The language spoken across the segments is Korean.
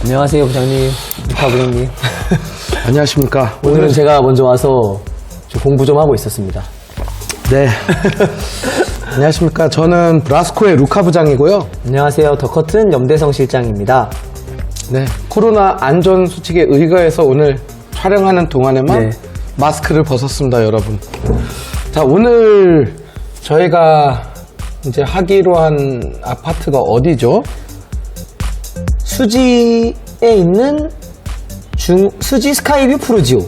안녕하세요, 부장님. 이파 부장님. 안녕하십니까. 오늘은 제가 먼저 와서 좀 공부 좀 하고 있었습니다. 네. 안녕하십니까. 저는 브라스코의 루카 부장이고요. 안녕하세요, 더 커튼 염대성 실장입니다. 네. 코로나 안전 수칙에 의거해서 오늘 촬영하는 동안에만 네. 마스크를 벗었습니다, 여러분. 자, 오늘 저희가 이제 하기로 한 아파트가 어디죠? 수지에 있는 수지 스카이뷰 푸르지오.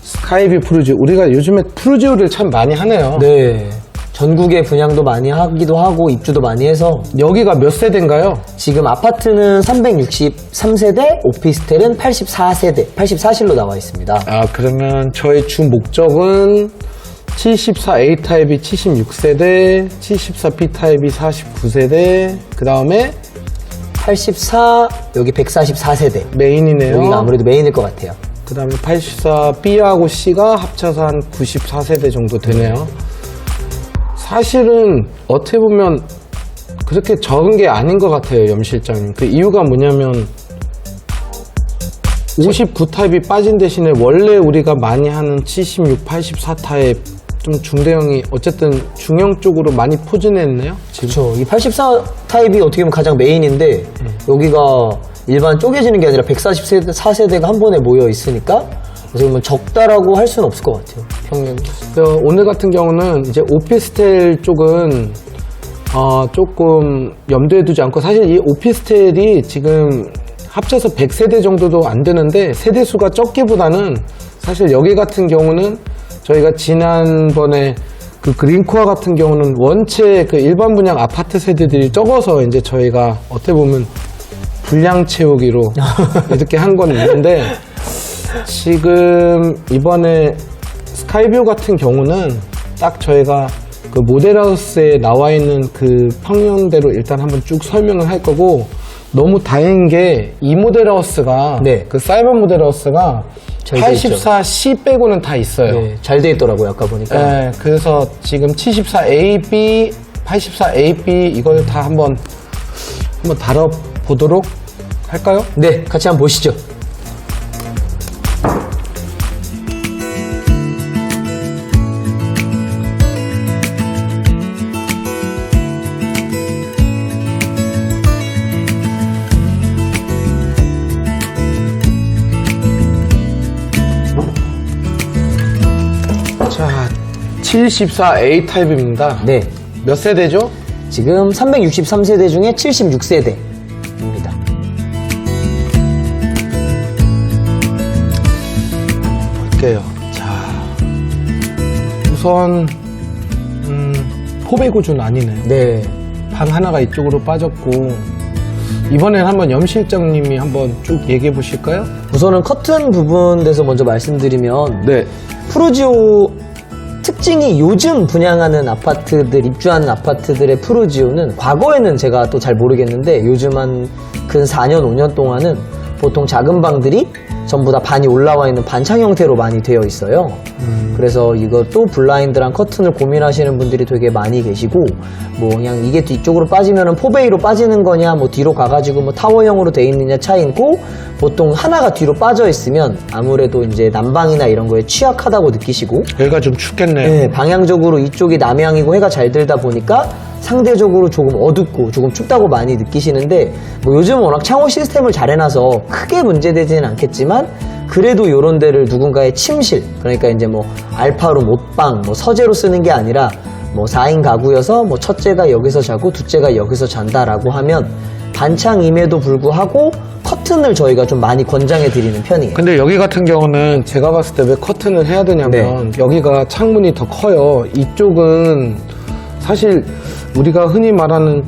스카이뷰 푸르지오. 우리가 요즘에 푸르지오를 참 많이 하네요. 네. 전국에 분양도 많이 하기도 하고 입주도 많이 해서 여기가 몇 세대인가요? 지금 아파트는 363세대, 오피스텔은 84세대, 84실로 나와 있습니다. 아, 그러면 저희 주 목적은 74A 타입이 76세대, 74B 타입이 49세대, 그 다음에 84, 여기 144세대. 메인이네요. 여기가 아무래도 메인일 것 같아요. 그 다음에 84B하고 C가 합쳐서 한 94세대 정도 되네요. 사실은 어떻게 보면 그렇게 적은 게 아닌 것 같아요, 염 실장님. 그 이유가 뭐냐면 59 타입이 빠진 대신에 원래 우리가 많이 하는 76, 84 타입 좀 중대형이 어쨌든 중형 쪽으로 많이 포진했네요. 그렇죠. 이 84 타입이 어떻게 보면 가장 메인인데 여기가 일반 쪼개지는 게 아니라 144세대, 4세대가 한 번에 모여 있으니까 그래서 뭐 적다라고 할 수는 없을 것 같아요. 평균. 오늘 같은 경우는 이제 오피스텔 쪽은 조금 염두에 두지 않고 사실 이 오피스텔이 지금 합쳐서 100세대 정도도 안 되는데 세대 수가 적기보다는 사실 여기 같은 경우는 저희가 지난번에 그 그린코어 같은 경우는 원체 그 일반 분양 아파트 세대들이 적어서 이제 저희가 어떻게 보면 분량 채우기로 이렇게 한 건 있는데 지금 이번에 스카이뷰 같은 경우는 딱 저희가 그 모델하우스에 나와 있는 그 평형대로 일단 한번 쭉 설명을 할 거고 너무 다행인 게 이 모델하우스가 네. 그 사이버 모델하우스가 잘 돼 있죠. 84C 빼고는 다 있어요. 네, 잘 돼 있더라고요, 아까 보니까. 네, 그래서 지금 74AB, 84AB 이걸 다 한번 다뤄보도록 할까요? 네, 같이 한번 보시죠. 자, 74A 타입입니다. 네. 몇 세대죠? 지금 363세대 중에 76세대입니다. 볼게요. 자, 우선 포배 구조는 아니네요. 네. 방 하나가 이쪽으로 빠졌고 이번엔 한번 염 실장님이 한번 쭉 얘기해 보실까요? 우선은 커튼 부분에서 먼저 말씀드리면 네. 푸르지오 특징이 요즘 분양하는 아파트들, 입주하는 아파트들의 푸르지오는 과거에는 제가 또 잘 모르겠는데 요즘 한 근 4년, 5년 동안은 보통 작은 방들이 전부 다 반이 올라와 있는 반창 형태로 많이 되어 있어요. 그래서 이것도 블라인드랑 커튼을 고민하시는 분들이 되게 많이 계시고 뭐 그냥 이게 뒤쪽으로 빠지면은 포베이로 빠지는 거냐 뭐 뒤로 가가지고 뭐 타워형으로 돼 있느냐 차이고 보통 하나가 뒤로 빠져 있으면 아무래도 이제 난방이나 이런 거에 취약하다고 느끼시고 여기가 좀 춥겠네요. 네, 방향적으로 이쪽이 남향이고 해가 잘 들다 보니까 상대적으로 조금 어둡고 조금 춥다고 많이 느끼시는데 뭐 요즘 워낙 창호 시스템을 잘 해놔서 크게 문제되지는 않겠지만 그래도 이런 데를 누군가의 침실 그러니까 이제 뭐 알파로 못방 뭐 서재로 쓰는 게 아니라 뭐 4인 가구여서 뭐 첫째가 여기서 자고 둘째가 여기서 잔다라고 하면 반창임에도 불구하고 커튼을 저희가 좀 많이 권장해 드리는 편이에요. 근데 여기 같은 경우는 제가 봤을 때 왜 커튼을 해야 되냐면 여기가 창문이 더 커요. 이쪽은 사실 우리가 흔히 말하는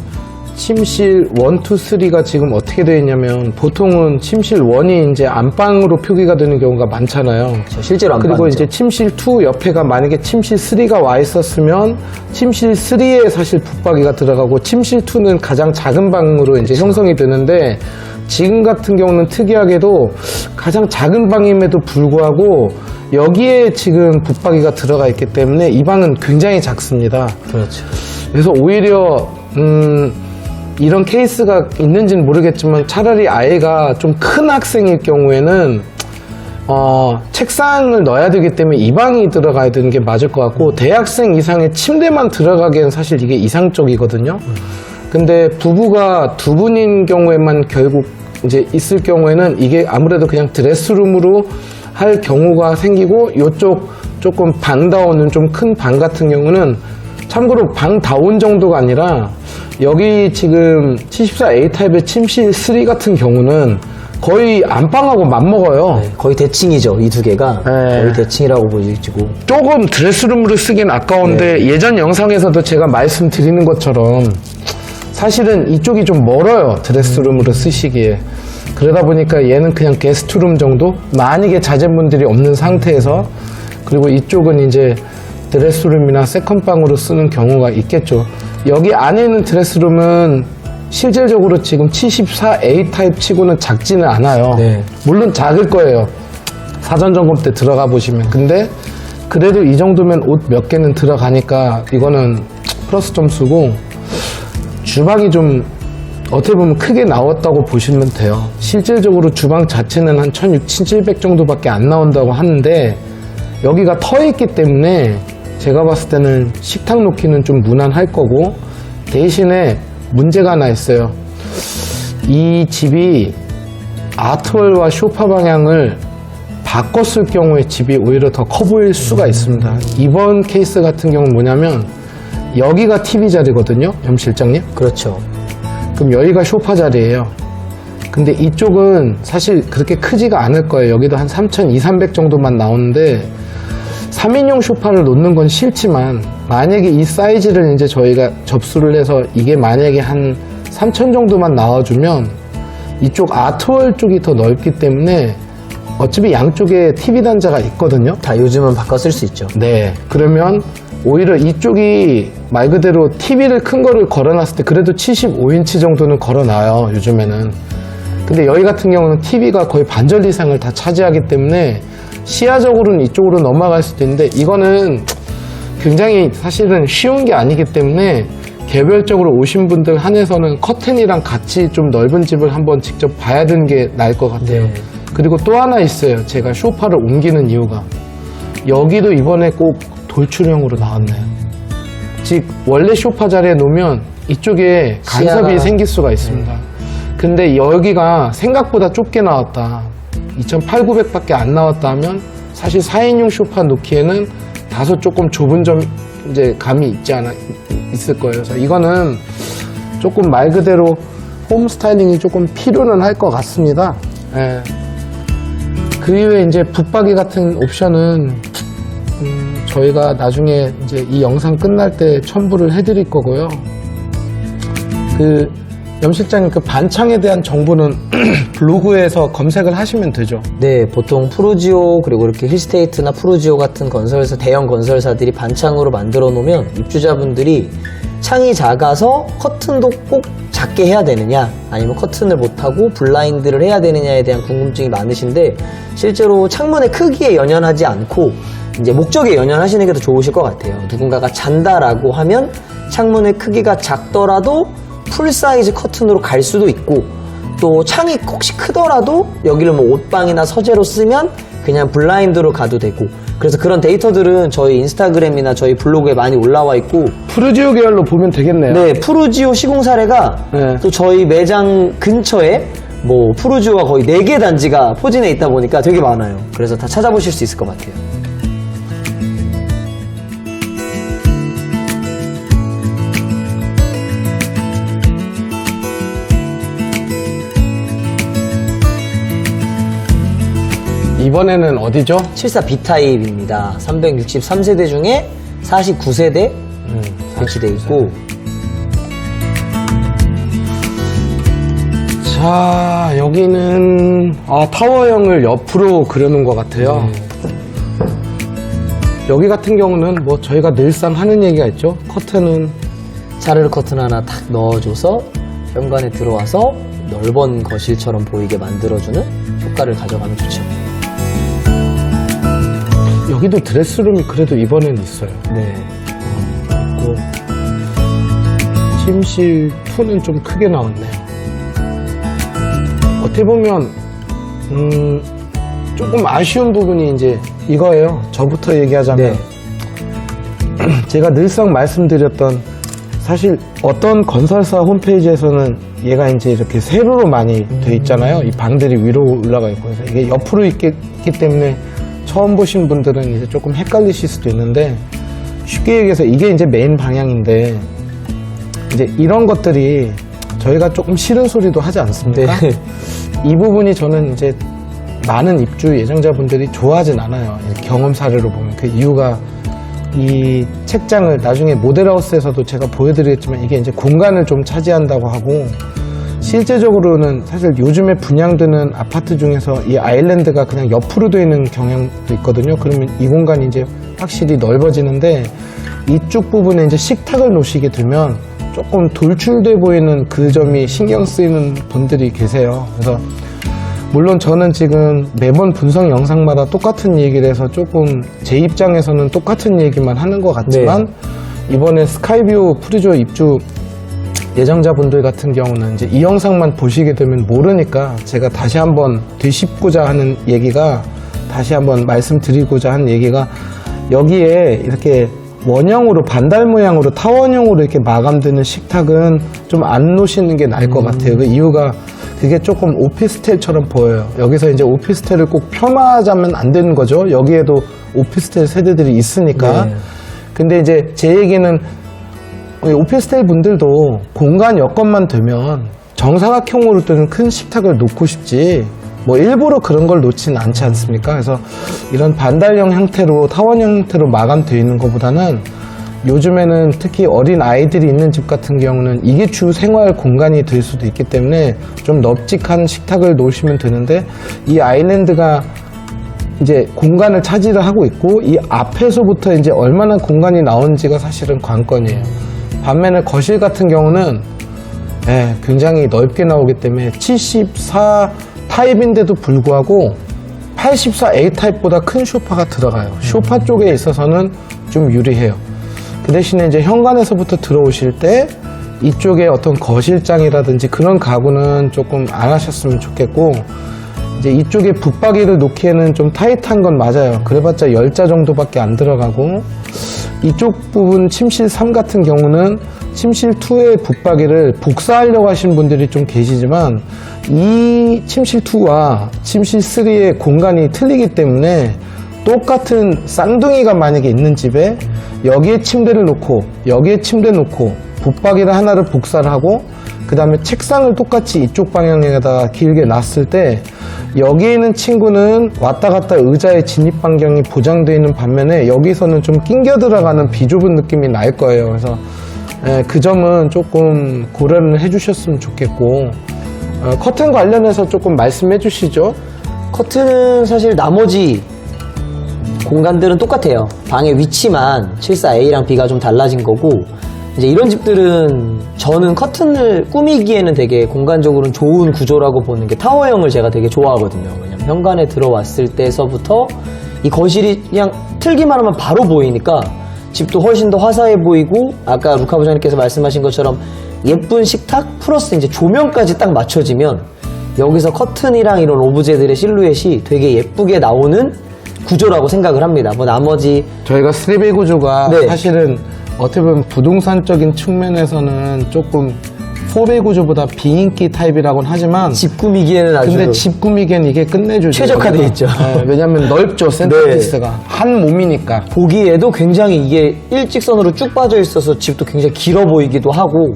침실 1, 2, 3가 지금 어떻게 되어 있냐면 보통은 침실 1이 이제 안방으로 표기가 되는 경우가 많잖아요. 실제로 안방 그리고 이제 침실 2 옆에가 만약에 침실 3가 와 있었으면 침실 3에 사실 붙박이가 들어가고 침실 2는 가장 작은 방으로 이제 형성이 되는데 지금 같은 경우는 특이하게도 가장 작은 방임에도 불구하고 여기에 지금 붙박이가 들어가 있기 때문에 이 방은 굉장히 작습니다. 그렇죠. 그래서 오히려 이런 케이스가 있는지는 모르겠지만 차라리 아이가 좀 큰 학생일 경우에는 책상을 넣어야 되기 때문에 이 방이 들어가야 되는 게 맞을 것 같고, 대학생 이상의 침대만 들어가기엔 사실 이게 이상적이거든요. 근데 부부가 두 분인 경우에만 결국 이제 있을 경우에는 이게 아무래도 그냥 드레스룸으로 할 경우가 생기고, 요쪽 조금 방다운은 좀 큰 방 같은 경우는 참고로 방다운 정도가 아니라 여기 지금 74A 타입의 침실 3 같은 경우는 거의 안방하고 맞먹어요. 네, 거의 대칭이죠. 이 두 개가 네. 거의 대칭이라고 보여지고. 조금 드레스룸으로 쓰긴 아까운데 예전 영상에서도 제가 말씀드리는 것처럼 사실은 이쪽이 좀 멀어요. 드레스룸으로 쓰시기에. 그러다 보니까 얘는 그냥 게스트룸 정도? 만약에 자제분들이 없는 상태에서, 그리고 이쪽은 이제 드레스룸이나 세컨방으로 쓰는 경우가 있겠죠. 여기 안에 있는 드레스룸은 실질적으로 지금 74A 타입 치고는 작지는 않아요. 네. 물론 작을 거예요. 사전 점검 때 들어가 보시면. 근데 그래도 이 정도면 옷 몇 개는 들어가니까 이거는 플러스 점수고, 주방이 좀 어떻게 보면 크게 나왔다고 보시면 돼요. 실질적으로 주방 자체는 한 1600, 1700 정도밖에 안 나온다고 하는데, 여기가 터 있기 때문에 제가 봤을 때는 식탁 놓기는 좀 무난할 거고, 대신에 문제가 하나 있어요. 이 집이 아트월과 소파 방향을 바꿨을 경우에 집이 오히려 더 커 보일 수가 있습니다. 이번 케이스 같은 경우는 뭐냐면, 여기가 TV 자리거든요, 염 실장님. 그렇죠. 그럼 여기가 소파 자리예요. 근데 이쪽은 사실 그렇게 크지가 않을 거예요. 여기도 한 3,200, 300 정도만 나오는데 3인용 소파를 놓는 건 싫지만, 만약에 이 사이즈를 이제 저희가 접수를 해서 이게 만약에 한 3,000 정도만 나와주면 이쪽 아트월 쪽이 더 넓기 때문에 어차피 양쪽에 TV 단자가 있거든요. 다 요즘은 바꿔 쓸 수 있죠. 네. 그러면 오히려 이쪽이 말 그대로 TV를 큰 거를 걸어놨을 때 그래도 75인치 정도는 걸어놔요, 요즘에는. 근데 여기 같은 경우는 TV가 거의 반절 이상을 다 차지하기 때문에 시야적으로는 이쪽으로 넘어갈 수도 있는데, 이거는 굉장히 사실은 쉬운 게 아니기 때문에 개별적으로 오신 분들 한해서는 커튼이랑 같이 좀 넓은 집을 한번 직접 봐야 되는 게 나을 것 같아요. 네. 그리고 또 하나 있어요. 제가 소파를 옮기는 이유가, 여기도 이번에 꼭 돌출형으로 나왔네요. 즉 원래 소파 자리에 놓으면 이쪽에 간섭이 시야가- 생길 수가 있습니다. 근데 여기가 생각보다 좁게 나왔다, 2,800밖에 안 나왔다 하면 사실 4인용 소파 놓기에는 다소 조금 좁은 점 이제 감이 있을 거예요. 그래서 이거는 조금 말 그대로 홈 스타일링이 조금 필요는 할 것 같습니다. 예. 그 이후에 이제 붙박이 같은 옵션은 저희가 나중에 이제 이 영상 끝날 때 첨부를 해드릴 거고요. 염 실장님, 그 반창에 대한 정보는 블로그에서 검색을 하시면 되죠. 네, 보통 프루지오, 그리고 이렇게 힐스테이트나 프루지오 같은 건설사, 대형 건설사들이 반창으로 만들어 놓으면 입주자분들이 창이 작아서 커튼도 꼭 작게 해야 되느냐, 아니면 커튼을 못하고 블라인드를 해야 되느냐에 대한 궁금증이 많으신데, 실제로 창문의 크기에 연연하지 않고 이제 목적에 연연하시는 게 더 좋으실 것 같아요. 누군가가 잔다라고 하면 창문의 크기가 작더라도 풀사이즈 커튼으로 갈 수도 있고, 또 창이 혹시 크더라도 여기를 뭐 옷방이나 서재로 쓰면 그냥 블라인드로 가도 되고, 그래서 그런 데이터들은 저희 인스타그램이나 저희 블로그에 많이 올라와 있고. 프루지오 계열로 보면 되겠네요. 네, 프루지오 시공 사례가 네. 또 저희 매장 근처에 뭐 프루지오가 거의 4개 단지가 포진해 있다 보니까 되게 많아요. 그래서 다 찾아보실 수 있을 것 같아요. 이번에는 어디죠? 74B 타입입니다. 363세대 중에 49세대 배치되어 있고. 자, 여기는 타워형을 옆으로 그려놓은 것 같아요. 여기 같은 경우는 뭐 저희가 늘상 하는 얘기가 있죠. 커튼은 차르르 커튼 하나 탁 넣어줘서 현관에 들어와서 넓은 거실처럼 보이게 만들어주는 효과를 가져가면 좋죠. 여기도 드레스룸이 그래도 이번엔 있어요. 네. 있고 침실 2는 좀 크게 나왔네. 어떻게 보면 조금 아쉬운 부분이 이제 이거예요. 저부터 얘기하자면 제가 늘상 말씀드렸던, 사실 어떤 건설사 홈페이지에서는 얘가 이제 이렇게 세로로 많이 돼 있잖아요. 이 방들이 위로 올라가 있고 해서 이게 옆으로 있기 때문에 처음 보신 분들은 이제 조금 헷갈리실 수도 있는데, 쉽게 얘기해서 이게 이제 메인 방향인데, 이제 이런 것들이 저희가 조금 싫은 소리도 하지 않습니까? 네. 이 부분이 저는 이제 많은 입주 예정자분들이 좋아하진 않아요. 경험 사례로 보면. 그 이유가, 이 책장을 나중에 모델하우스에서도 제가 보여드리겠지만 이게 이제 공간을 좀 차지한다고 하고, 실제적으로는 사실 요즘에 분양되는 아파트 중에서 이 아일랜드가 그냥 옆으로 되어 있는 경향도 있거든요. 그러면 이 공간이 이제 확실히 넓어지는데, 이쪽 부분에 이제 식탁을 놓으시게 되면 조금 돌출돼 보이는 그 점이 신경 쓰이는 분들이 계세요. 그래서 물론 저는 지금 매번 분석 영상마다 똑같은 얘기를 해서 조금 제 입장에서는 똑같은 얘기만 하는 것 같지만, 이번에 스카이뷰 프리조 입주 예정자분들 같은 경우는 이제 이 영상만 보시게 되면 모르니까 제가 다시 한번 되짚고자 하는 얘기가, 다시 한번 말씀드리고자 하는 얘기가, 여기에 이렇게 원형으로 반달 모양으로 타원형으로 이렇게 마감되는 식탁은 좀 안 놓으시는 게 나을 것 같아요. 그 이유가 그게 조금 오피스텔처럼 보여요. 여기서 이제 오피스텔을 꼭 폄하하자면 안 되는 거죠. 여기에도 오피스텔 세대들이 있으니까. 근데 이제 제 얘기는, 오피스텔 분들도 공간 여건만 되면 정사각형으로 뜨는 큰 식탁을 놓고 싶지, 뭐 일부러 그런 걸 놓지는 않지 않습니까? 그래서 이런 반달형 형태로, 타원형 형태로 마감되어 있는 것보다는, 요즘에는 특히 어린 아이들이 있는 집 같은 경우는 이게 주 생활 공간이 될 수도 있기 때문에 좀 넓직한 식탁을 놓으시면 되는데, 이 아일랜드가 이제 공간을 차지를 하고 있고, 이 앞에서부터 이제 얼마나 공간이 나오는지가 사실은 관건이에요. 반면에 거실 같은 경우는 굉장히 넓게 나오기 때문에 74 타입인데도 불구하고 84A 타입보다 큰 소파가 들어가요. 소파 쪽에 있어서는 좀 유리해요. 그 대신에 이제 현관에서부터 들어오실 때 이쪽에 어떤 거실장이라든지 그런 가구는 조금 안 하셨으면 좋겠고, 이제 이쪽에 붙박이를 놓기에는 좀 타이트한 건 맞아요. 그래봤자 10자 정도밖에 안 들어가고, 이쪽 부분 침실 3 같은 경우는 침실 2의 붙박이를 복사하려고 하시는 분들이 좀 계시지만, 이 침실 2와 침실 3의 공간이 틀리기 때문에 똑같은 쌍둥이가 만약에 있는 집에 여기에 침대를 놓고 여기에 침대 놓고 붙박이를 하나를 복사를 하고, 그 다음에 책상을 똑같이 이쪽 방향에다가 길게 놨을 때, 여기에 있는 친구는 왔다 갔다 의자의 진입 반경이 보장되어 있는 반면에 여기서는 좀 낑겨 들어가는 비좁은 느낌이 날 거예요. 그래서 그 점은 조금 고려를 해주셨으면 좋겠고, 커튼 관련해서 조금 말씀해 주시죠. 커튼은 사실 나머지 공간들은 똑같아요. 방의 위치만 74A랑 B가 좀 달라진 거고, 이제 이런 집들은 저는 커튼을 꾸미기에는 되게 공간적으로는 좋은 구조라고 보는 게, 타워형을 제가 되게 좋아하거든요. 왜냐면 현관에 들어왔을 때서부터 이 거실이 그냥 틀기만 하면 바로 보이니까 집도 훨씬 더 화사해 보이고, 아까 루카 부장님께서 말씀하신 것처럼 예쁜 식탁 플러스 이제 조명까지 딱 맞춰지면 여기서 커튼이랑 이런 오브제들의 실루엣이 되게 예쁘게 나오는 구조라고 생각을 합니다. 뭐 나머지 저희가 3배 구조가 네. 사실은 어떻게 보면 부동산적인 측면에서는 조금 4배 구조보다 비인기 타입이라고는 하지만, 집 꾸미기에는 아주 근데 집 꾸미기엔 이게 끝내주죠. 최적화되어 있죠. 왜냐면 넓죠, 센터피스가. 한 몸이니까. 보기에도 굉장히 이게 일직선으로 쭉 빠져 있어서 집도 굉장히 길어 보이기도 하고,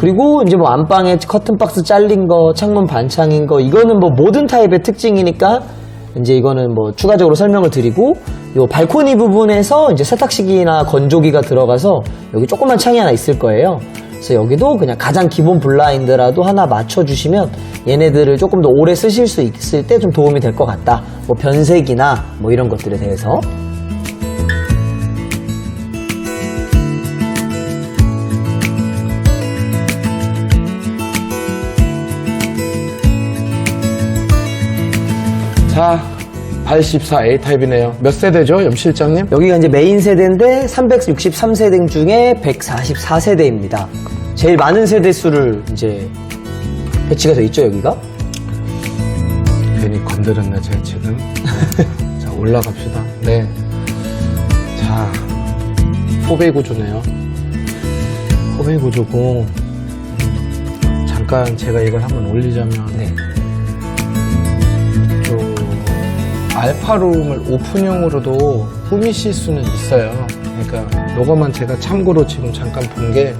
그리고 이제 뭐 안방에 커튼 박스 잘린 거, 창문 반창인 거, 이거는 뭐 모든 타입의 특징이니까 이제 이거는 뭐 추가적으로 설명을 드리고, 요 발코니 부분에서 이제 세탁식이나 건조기가 들어가서 여기 조그만 창이 하나 있을 거예요. 그래서 여기도 그냥 가장 기본 블라인드라도 하나 맞춰주시면 얘네들을 조금 더 오래 쓰실 수 있을 때 좀 도움이 될 것 같다. 뭐 변색이나 뭐 이런 것들에 대해서. 자, 84A 타입이네요. 몇 세대죠, 염 실장님? 여기가 이제 메인 세대인데 363세대 중에 144세대입니다. 제일 많은 세대 수를 이제 배치가 돼 있죠, 여기가? 괜히 건드렸네, 제가 지금. 자, 올라갑시다. 네. 자, 포베이 구조네요. 포베이 구조고, 잠깐 제가 이걸 한번 올리자면, 네. 또, 알파룸을 오픈형으로도 꾸미실 수는 있어요. 그러니까, 요거만 제가 참고로 지금 잠깐 본 게,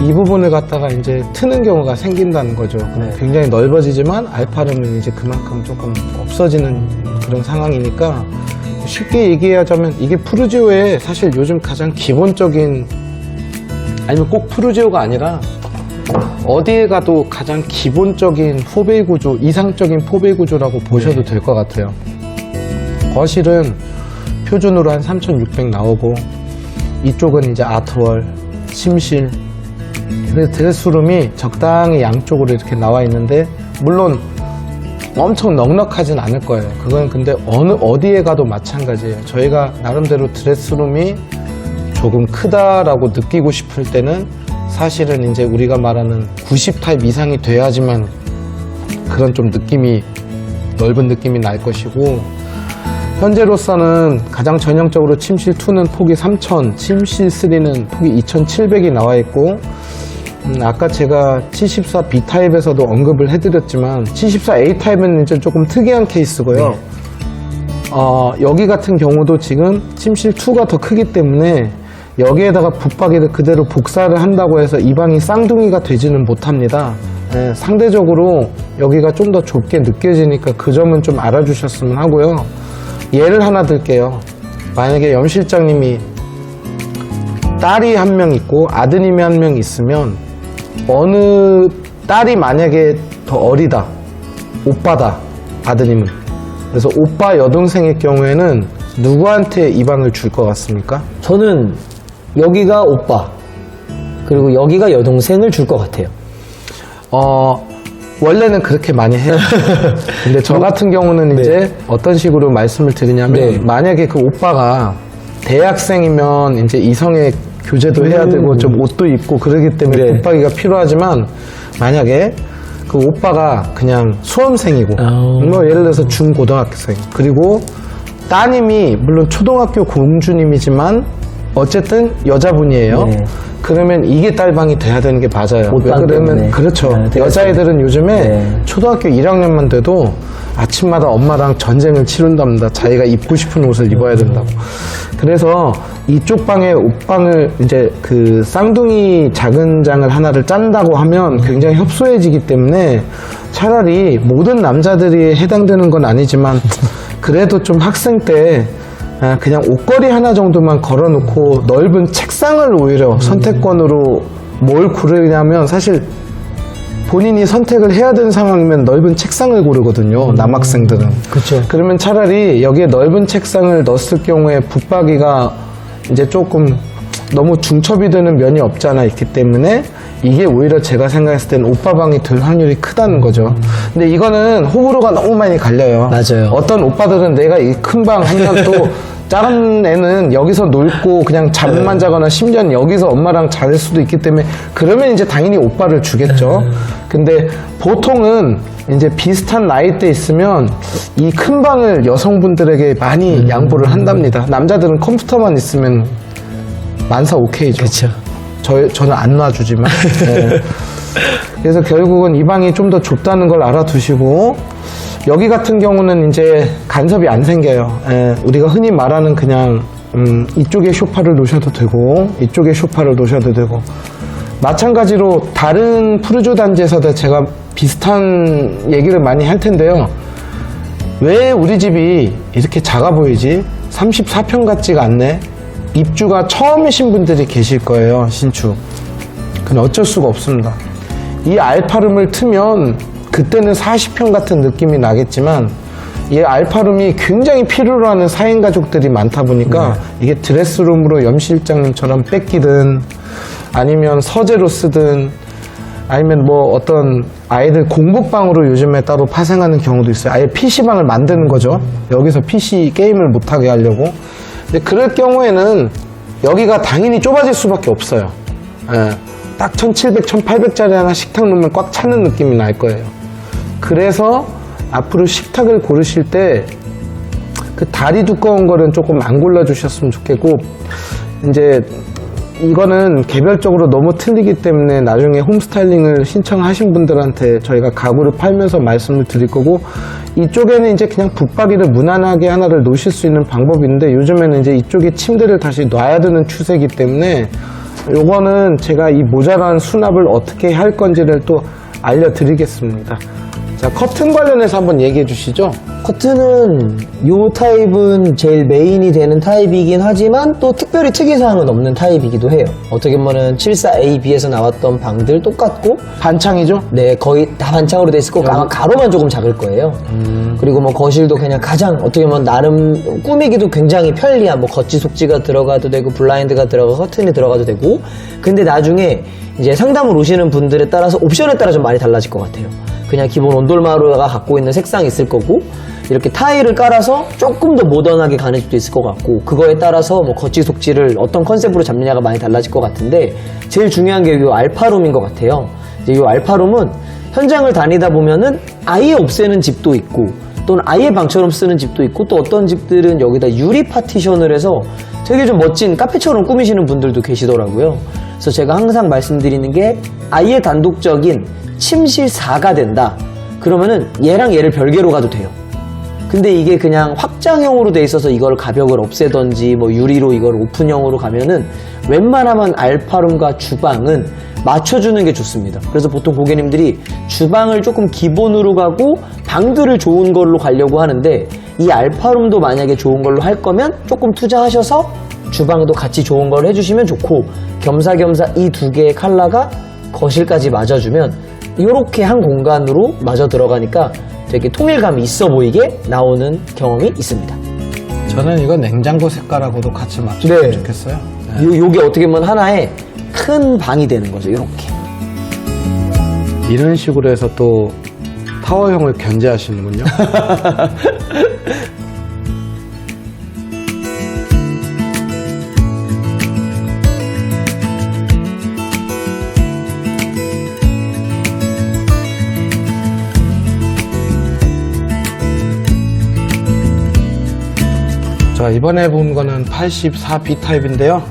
이 부분을 갖다가 이제 트는 경우가 생긴다는 거죠. 네. 굉장히 넓어지지만 알파룸은 이제 그만큼 조금 없어지는 그런 상황이니까 쉽게 얘기하자면 이게 푸르지오의 사실 요즘 가장 기본적인, 아니면 꼭 푸르지오가 아니라 어디에 가도 가장 기본적인 포베이 구조, 이상적인 포베이 구조라고 보셔도 될 것 같아요. 거실은 표준으로 한 3,600 나오고, 이쪽은 이제 아트월, 침실, 그래서 드레스룸이 적당히 양쪽으로 이렇게 나와 있는데, 물론 엄청 넉넉하진 않을 거예요. 그건 근데 어디에 가도 마찬가지예요. 저희가 나름대로 드레스룸이 조금 크다라고 느끼고 싶을 때는 사실은 이제 우리가 말하는 90 타입 이상이 돼야지만 그런 좀 느낌이, 넓은 느낌이 날 것이고, 현재로서는 가장 전형적으로 침실 2는 폭이 3000, 침실 3는 폭이 2700이 나와 있고, 아까 제가 74B 타입에서도 언급을 해드렸지만 74A 타입은 이제 조금 특이한 케이스고요. 여기 같은 경우도 지금 침실 2가 더 크기 때문에 여기에다가 붙박이를 그대로 복사를 한다고 해서 이 방이 쌍둥이가 되지는 못합니다. 예, 상대적으로 여기가 좀 더 좁게 느껴지니까 그 점은 좀 알아주셨으면 하고요. 예를 하나 들게요. 만약에 염 실장님이 딸이 한 명 있고 아드님이 한 명 있으면, 어느 딸이 만약에 더 어리다, 오빠다, 아드님은. 그래서 오빠 여동생의 경우에는 누구한테 이 방을 줄 것 같습니까? 저는 여기가 오빠, 그리고 여기가 여동생을 줄 것 같아요. 원래는 그렇게 많이 해요. 근데 저 같은 경우는 네. 이제 어떤 식으로 말씀을 드리냐면, 네. 만약에 그 오빠가 대학생이면 이제 이성의 교제도 해야 되고 좀 옷도 입고 그러기 때문에 네. 붙박이가 필요하지만, 만약에 그 오빠가 그냥 수험생이고, 뭐 예를 들어서 중고등학생, 그리고 따님이 물론 초등학교 공주님이지만 어쨌든 여자분이에요. 네. 그러면 이게 딸방이 돼야 되는 게 맞아요. 왜 옷방 그러면 때문에. 그렇죠. 네, 여자애들은 요즘에 네. 초등학교 1학년만 돼도 아침마다 엄마랑 전쟁을 치른답니다. 자기가 입고 싶은 옷을 입어야 된다고. 그래서 이쪽 방에 옷방을 이제 그 쌍둥이 작은 장을 하나를 짠다고 하면 굉장히 협소해지기 때문에 차라리 모든 남자들이 해당되는 건 아니지만 그래도 좀 학생 때 그냥 옷걸이 하나 정도만 걸어놓고 넓은 책상을 오히려 선택권으로 뭘 고르냐면, 사실 본인이 선택을 해야 되는 상황이면 넓은 책상을 고르거든요. 남학생들은. 그렇죠. 그러면 차라리 여기에 넓은 책상을 넣었을 경우에 붙박이가 이제 조금 너무 중첩이 되는 면이 없지 않아 있기 때문에 이게 오히려 제가 생각했을 땐 오빠 방이 될 확률이 크다는 거죠. 근데 이거는 호불호가 너무 많이 갈려요. 맞아요. 어떤 오빠들은 내가 이 큰 방 하면 또 다른 애는 여기서 놀고 그냥 잠만 자거나 심지어는 여기서 엄마랑 잘 수도 있기 때문에 그러면 이제 당연히 오빠를 주겠죠. 근데 보통은 이제 비슷한 나이대 있으면 이 큰 방을 여성분들에게 많이 양보를 한답니다. 남자들은 컴퓨터만 있으면 만사 오케이죠. 그렇죠. 저는 안 놔주지만. 네. 그래서 결국은 이 방이 좀 더 좁다는 걸 알아두시고, 여기 같은 경우는 이제 간섭이 안 생겨요. 예, 우리가 흔히 말하는 그냥 이쪽에 소파를 놓으셔도 되고 이쪽에 소파를 놓으셔도 되고, 마찬가지로 다른 푸르조 단지에서도 제가 비슷한 얘기를 많이 할 텐데요. 왜 우리 집이 이렇게 작아 보이지? 34평 같지가 않네? 입주가 처음이신 분들이 계실 거예요, 신축. 그건 어쩔 수가 없습니다. 이 알파룸을 트면 그때는 40평 같은 느낌이 나겠지만, 이 알파룸이 굉장히 필요로 하는 4인 가족들이 많다 보니까 이게 드레스룸으로 염 실장님처럼 뺏기든 아니면 서재로 쓰든 아니면 뭐 어떤 아이들 공부방으로 요즘에 따로 파생하는 경우도 있어요. 아예 PC방을 만드는 거죠. 여기서 PC 게임을 못하게 하려고. 근데 그럴 경우에는 여기가 당연히 좁아질 수밖에 없어요. 예, 딱 1700, 1800짜리 하나 식탁 놓으면 꽉 차는 느낌이 날 거예요. 그래서 앞으로 식탁을 고르실 때 그 다리 두꺼운 거는 조금 안 골라주셨으면 좋겠고, 이제 이거는 개별적으로 너무 틀리기 때문에 나중에 홈스타일링을 신청하신 분들한테 저희가 가구를 팔면서 말씀을 드릴 거고, 이쪽에는 이제 그냥 붙박이를 무난하게 하나를 놓으실 수 있는 방법인데, 요즘에는 이제 이쪽에 침대를 다시 놔야 되는 추세이기 때문에 요거는 제가 이 모자란 수납을 어떻게 할 건지를 또 알려드리겠습니다. 자, 커튼 관련해서 한번 얘기해 주시죠. 커튼은 요 타입은 제일 메인이 되는 타입이긴 하지만 또 특별히 특이사항은 없는 타입이기도 해요. 어떻게 보면은 74AB에서 나왔던 방들 똑같고, 반창이죠? 네, 거의 다 반창으로 돼 있을 거고, 아마 가로만 조금 작을 거예요. 그리고 뭐 거실도 그냥 가장 어떻게 보면 나름 꾸미기도 굉장히 편리한, 뭐 겉지 속지가 들어가도 되고 블라인드가 들어가고 커튼이 들어가도 되고. 근데 나중에 이제 상담을 오시는 분들에 따라서 옵션에 따라 좀 많이 달라질 것 같아요. 그냥 기본 온돌마루가 갖고 있는 색상이 있을 거고, 이렇게 타일을 깔아서 조금 더 모던하게 가는 집도 있을 것 같고, 그거에 따라서 뭐 겉지 속지를 어떤 컨셉으로 잡느냐가 많이 달라질 것 같은데, 제일 중요한 게 이 알파룸인 것 같아요. 이제 이 알파룸은 현장을 다니다 보면은 아예 없애는 집도 있고, 또는 아예 방처럼 쓰는 집도 있고, 또 어떤 집들은 여기다 유리 파티션을 해서 되게 좀 멋진 카페처럼 꾸미시는 분들도 계시더라고요. 그래서 제가 항상 말씀드리는 게, 아예 단독적인 침실 4가 된다. 그러면은 얘랑 얘를 별개로 가도 돼요. 근데 이게 그냥 확장형으로 돼 있어서 이걸 가벽을 없애던지 뭐 유리로 이걸 오픈형으로 가면은 웬만하면 알파룸과 주방은 맞춰주는 게 좋습니다. 그래서 보통 고객님들이 주방을 조금 기본으로 가고 방들을 좋은 걸로 가려고 하는데, 이 알파룸도 만약에 좋은 걸로 할 거면 조금 투자하셔서 주방도 같이 좋은 걸 해주시면 좋고, 겸사겸사 이 두 개의 컬러가 거실까지 맞아주면 이렇게 한 공간으로 마저 들어가니까 되게 통일감이 있어 보이게 나오는 경험이 있습니다. 저는 이거 냉장고 색깔하고도 같이 맞추면 네. 좋겠어요. 요게 어떻게 보면 하나의 큰 방이 되는 거죠. 이렇게. 이런 식으로 해서 또 타워형을 견제하시는군요. 자, 이번에 본 거는 84B 타입인데요.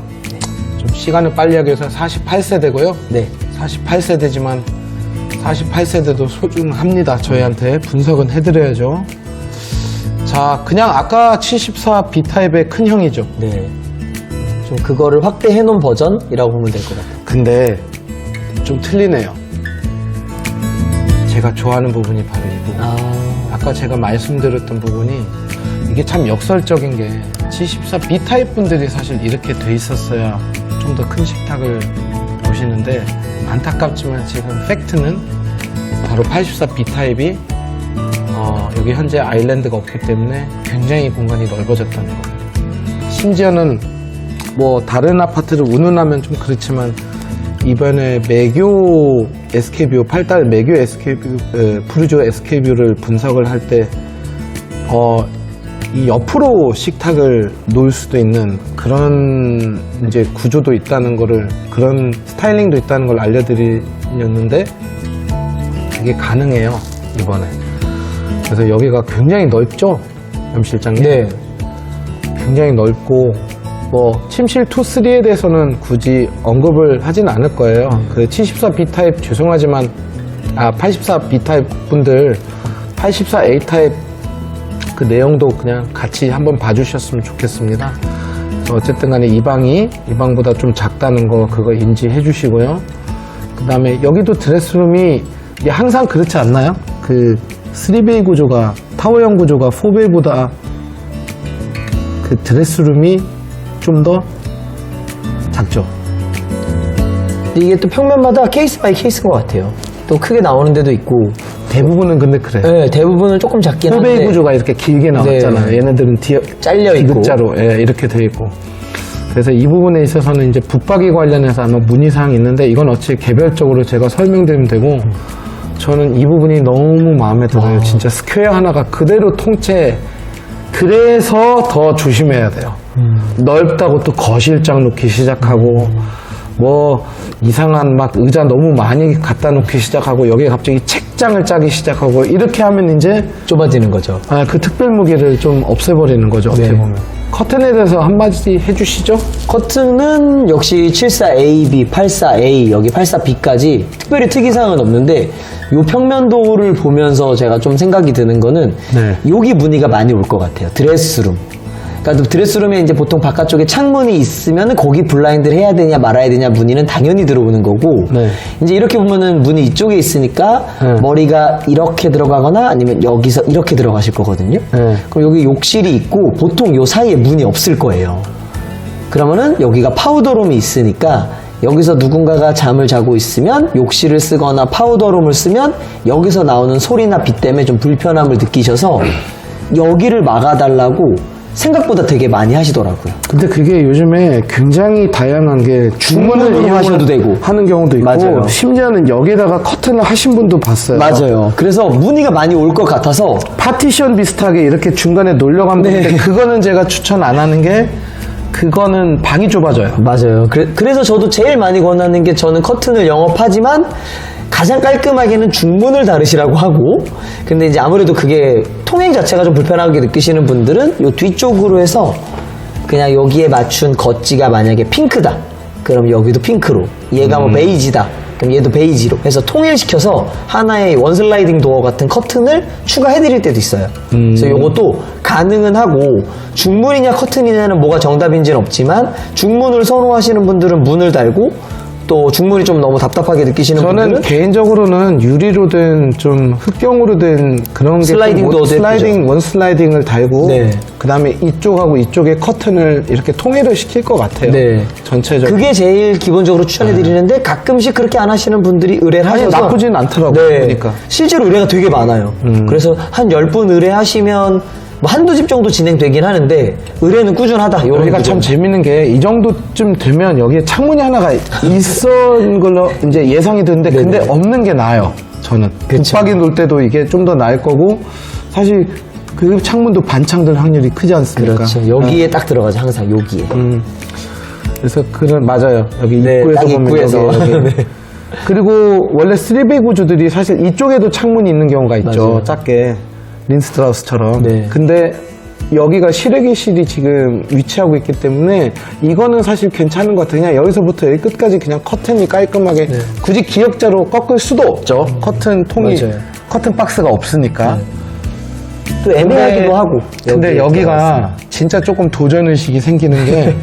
좀 시간을 빨리 하기 위해서 48세대고요. 네. 48세대지만 48세대도 소중합니다. 저희한테 분석은 해드려야죠. 자, 그냥 아까 74B 타입의 큰 형이죠. 네. 좀 그거를 확대해 놓은 버전이라고 보면 될 것 같아요. 근데 좀 틀리네요. 제가 좋아하는 부분이 바로 이 부분. 아까 제가 말씀드렸던 부분이, 이게 참 역설적인 게 74B 타입 분들이 사실 이렇게 돼 있었어야 좀 더 큰 식탁을 보시는데, 안타깝지만 지금 팩트는 바로 84B 타입이 여기 현재 아일랜드가 없기 때문에 굉장히 공간이 넓어졌다는 거예요. 심지어는 뭐 다른 아파트를 운운하면 좀 그렇지만, 이번에 매교 SK뷰 8달 매교 SK뷰 푸르조 SK뷰를 분석을 할 때 이 옆으로 식탁을 놓을 수도 있는 그런 이제 구조도 있다는 거를, 그런 스타일링도 있다는 걸 알려드렸는데, 그게 가능해요, 이번에. 그래서 여기가 굉장히 넓죠, 임 실장님? 네. 굉장히 넓고, 뭐 침실 2, 3에 대해서는 굳이 언급을 하진 않을 거예요. 그 74B 타입 죄송하지만 84B 타입 분들 84A 타입 그 내용도 그냥 같이 한번 봐주셨으면 좋겠습니다. 어쨌든 간에 이 방보다 좀 작다는 거 그거 인지해 주시고요. 그 다음에 여기도 드레스룸이 항상 그렇지 않나요? 그 3베이 구조가, 타워형 구조가 4베이보다 그 드레스룸이 좀 더 작죠. 근데 이게 또 평면마다 케이스 바이 케이스인 것 같아요. 또 크게 나오는 데도 있고. 대부분은 근데 그래. 네, 대부분은 조금 작긴 한데. 4베이 구조가 이렇게 길게 나왔잖아요. 네. 얘네들은 잘려 있고. 디귿자로 이렇게 돼 있고. 그래서 이 부분에 있어서는 이제 붙박이 관련해서 아마 문의사항이 있는데 이건 어찌 개별적으로 제가 설명드리면 되고 저는 이 부분이 너무 마음에 들어요. 진짜 스퀘어 하나가 그대로 통째. 그래서 더 조심해야 돼요. 넓다고 또 거실장 놓기 시작하고 뭐 이상한 막 의자 너무 많이 갖다 놓기 시작하고 여기에 갑자기 책장을 짜기 시작하고 이렇게 하면 이제 좁아지는 거죠. 그 특별 무기를 좀 없애버리는 거죠. 어떻게 네. 보면. 커튼에 대해서 한마디 해주시죠. 커튼은 역시 74AB, 84A, 여기 84B까지 특별히 특이사항은 없는데 요 평면도를 보면서 제가 좀 생각이 드는 거는 네. 여기 문의가 많이 올 것 같아요. 드레스룸. 그러니까 드레스룸에 이제 보통 바깥쪽에 창문이 있으면 거기 블라인드를 해야 되냐 말아야 되냐 문의는 당연히 들어오는 거고 네. 이제 이렇게 보면은 문이 이쪽에 있으니까 네. 머리가 이렇게 들어가거나 아니면 여기서 이렇게 들어가실 거거든요. 네. 그럼 여기 욕실이 있고 보통 요 사이에 문이 없을 거예요. 그러면은 여기가 파우더룸이 있으니까 여기서 누군가가 잠을 자고 있으면 욕실을 쓰거나 파우더룸을 쓰면 여기서 나오는 소리나 빛 때문에 좀 불편함을 느끼셔서 여기를 막아달라고 생각보다 되게 많이 하시더라고요. 근데 그게 요즘에 굉장히 다양한 게 중문으로 하셔도 되고. 하는 경우도 있고 맞아요. 심지어는 여기다가 커튼을 하신 분도 봤어요. 맞아요. 그래서 문의가 많이 올 것 같아서 파티션 비슷하게 이렇게 중간에 놀려가면 네. 되는데 그거는 제가 추천 안 하는 게 그거는 방이 좁아져요. 맞아요. 그래서 저도 제일 많이 권하는 게 저는 커튼을 영업하지만 가장 깔끔하게는 중문을 다루시라고 하고 근데 이제 아무래도 그게 통행 자체가 좀 불편하게 느끼시는 분들은 요 뒤쪽으로 해서 그냥 여기에 맞춘 겉지가 만약에 핑크다 그럼 여기도 핑크로 얘가 뭐 베이지다 그럼 얘도 베이지로 해서 통일시켜서 하나의 원슬라이딩 도어 같은 커튼을 추가해드릴 때도 있어요. 그래서 요것도 가능은 하고 중문이냐 커튼이냐는 뭐가 정답인지는 없지만 중문을 선호하시는 분들은 문을 달고 또 중문이 좀 너무 답답하게 느끼시는 저는 분들은 개인적으로는 유리로 된 좀 흑경으로 된 그런 게 슬라이딩 도어도 슬라이딩 원 슬라이딩을 달고 네. 그다음에 이쪽하고 이쪽에 커튼을 이렇게 통일을 시킬 것 같아요. 네. 전체적으로. 그게 제일 기본적으로 추천해드리는데 가끔씩 그렇게 안 하시는 분들이 의뢰를 아니, 하셔서 나쁘진 않더라고요. 네. 보니까. 실제로 의뢰가 되게 많아요. 그래서 한 10분 의뢰하시면 뭐 한두 집 정도 진행되긴 하는데 의뢰는 꾸준하다. 요런 여기가 기준. 참 재밌는 게 이 정도쯤 되면 여기에 창문이 하나가 있었는 걸로 이제 예상이 드는데 근데 없는 게 나아요. 저는 그쵸. 붙박이 놓을 때도 이게 좀 더 나을 거고 사실 그 창문도 반창될 확률이 크지 않습니까? 그렇죠. 여기에 딱 들어가죠. 항상 여기에. 그래서 그런 맞아요. 여기 네, 입구에서 딱 보면 입구에서. 여기. 네. 그리고 원래 3배 구조들이 사실 이쪽에도 창문이 있는 경우가 있죠. 맞아요. 작게 린스트라우스처럼. 네. 근데 여기가 실외기실이 지금 위치하고 있기 때문에 이거는 사실 괜찮은 것 같아요. 그냥 여기서부터 여기 끝까지 그냥 커튼이 깔끔하게 굳이 기역자로 꺾을 수도 없죠. 커튼 통이 맞아요. 커튼 박스가 없으니까. 또 애매하기도 하고. 근데 여기에 여기가 들어갔어요. 진짜 조금 도전의식이 생기는 게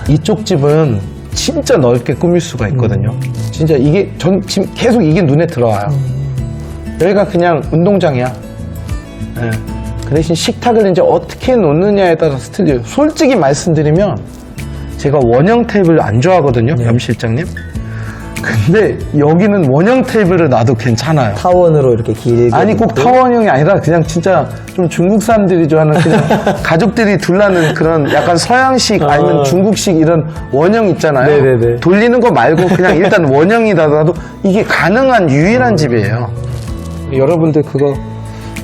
이쪽 집은 진짜 넓게 꾸밀 수가 있거든요. 진짜 이게 전 지금 계속 이게 눈에 들어와요. 여기가 그냥 운동장이야. 예. 그 대신 식탁을 이제 어떻게 놓느냐에 따라서 틀려요. 솔직히 말씀드리면 제가 원형 테이블 안 좋아하거든요, 염 실장님. 근데 여기는 원형 테이블을 놔도 괜찮아요. 타원으로 이렇게 길게. 아니 꼭 놓고. 타원형이 아니라 그냥 진짜 좀 중국 사람들이 좋아하는 그냥 가족들이 둘라는 그런 약간 서양식 아니면 중국식 이런 원형 있잖아요. 네네네. 돌리는 거 말고 그냥 일단 원형이라도 이게 가능한 유일한 집이에요. 여러분들 그거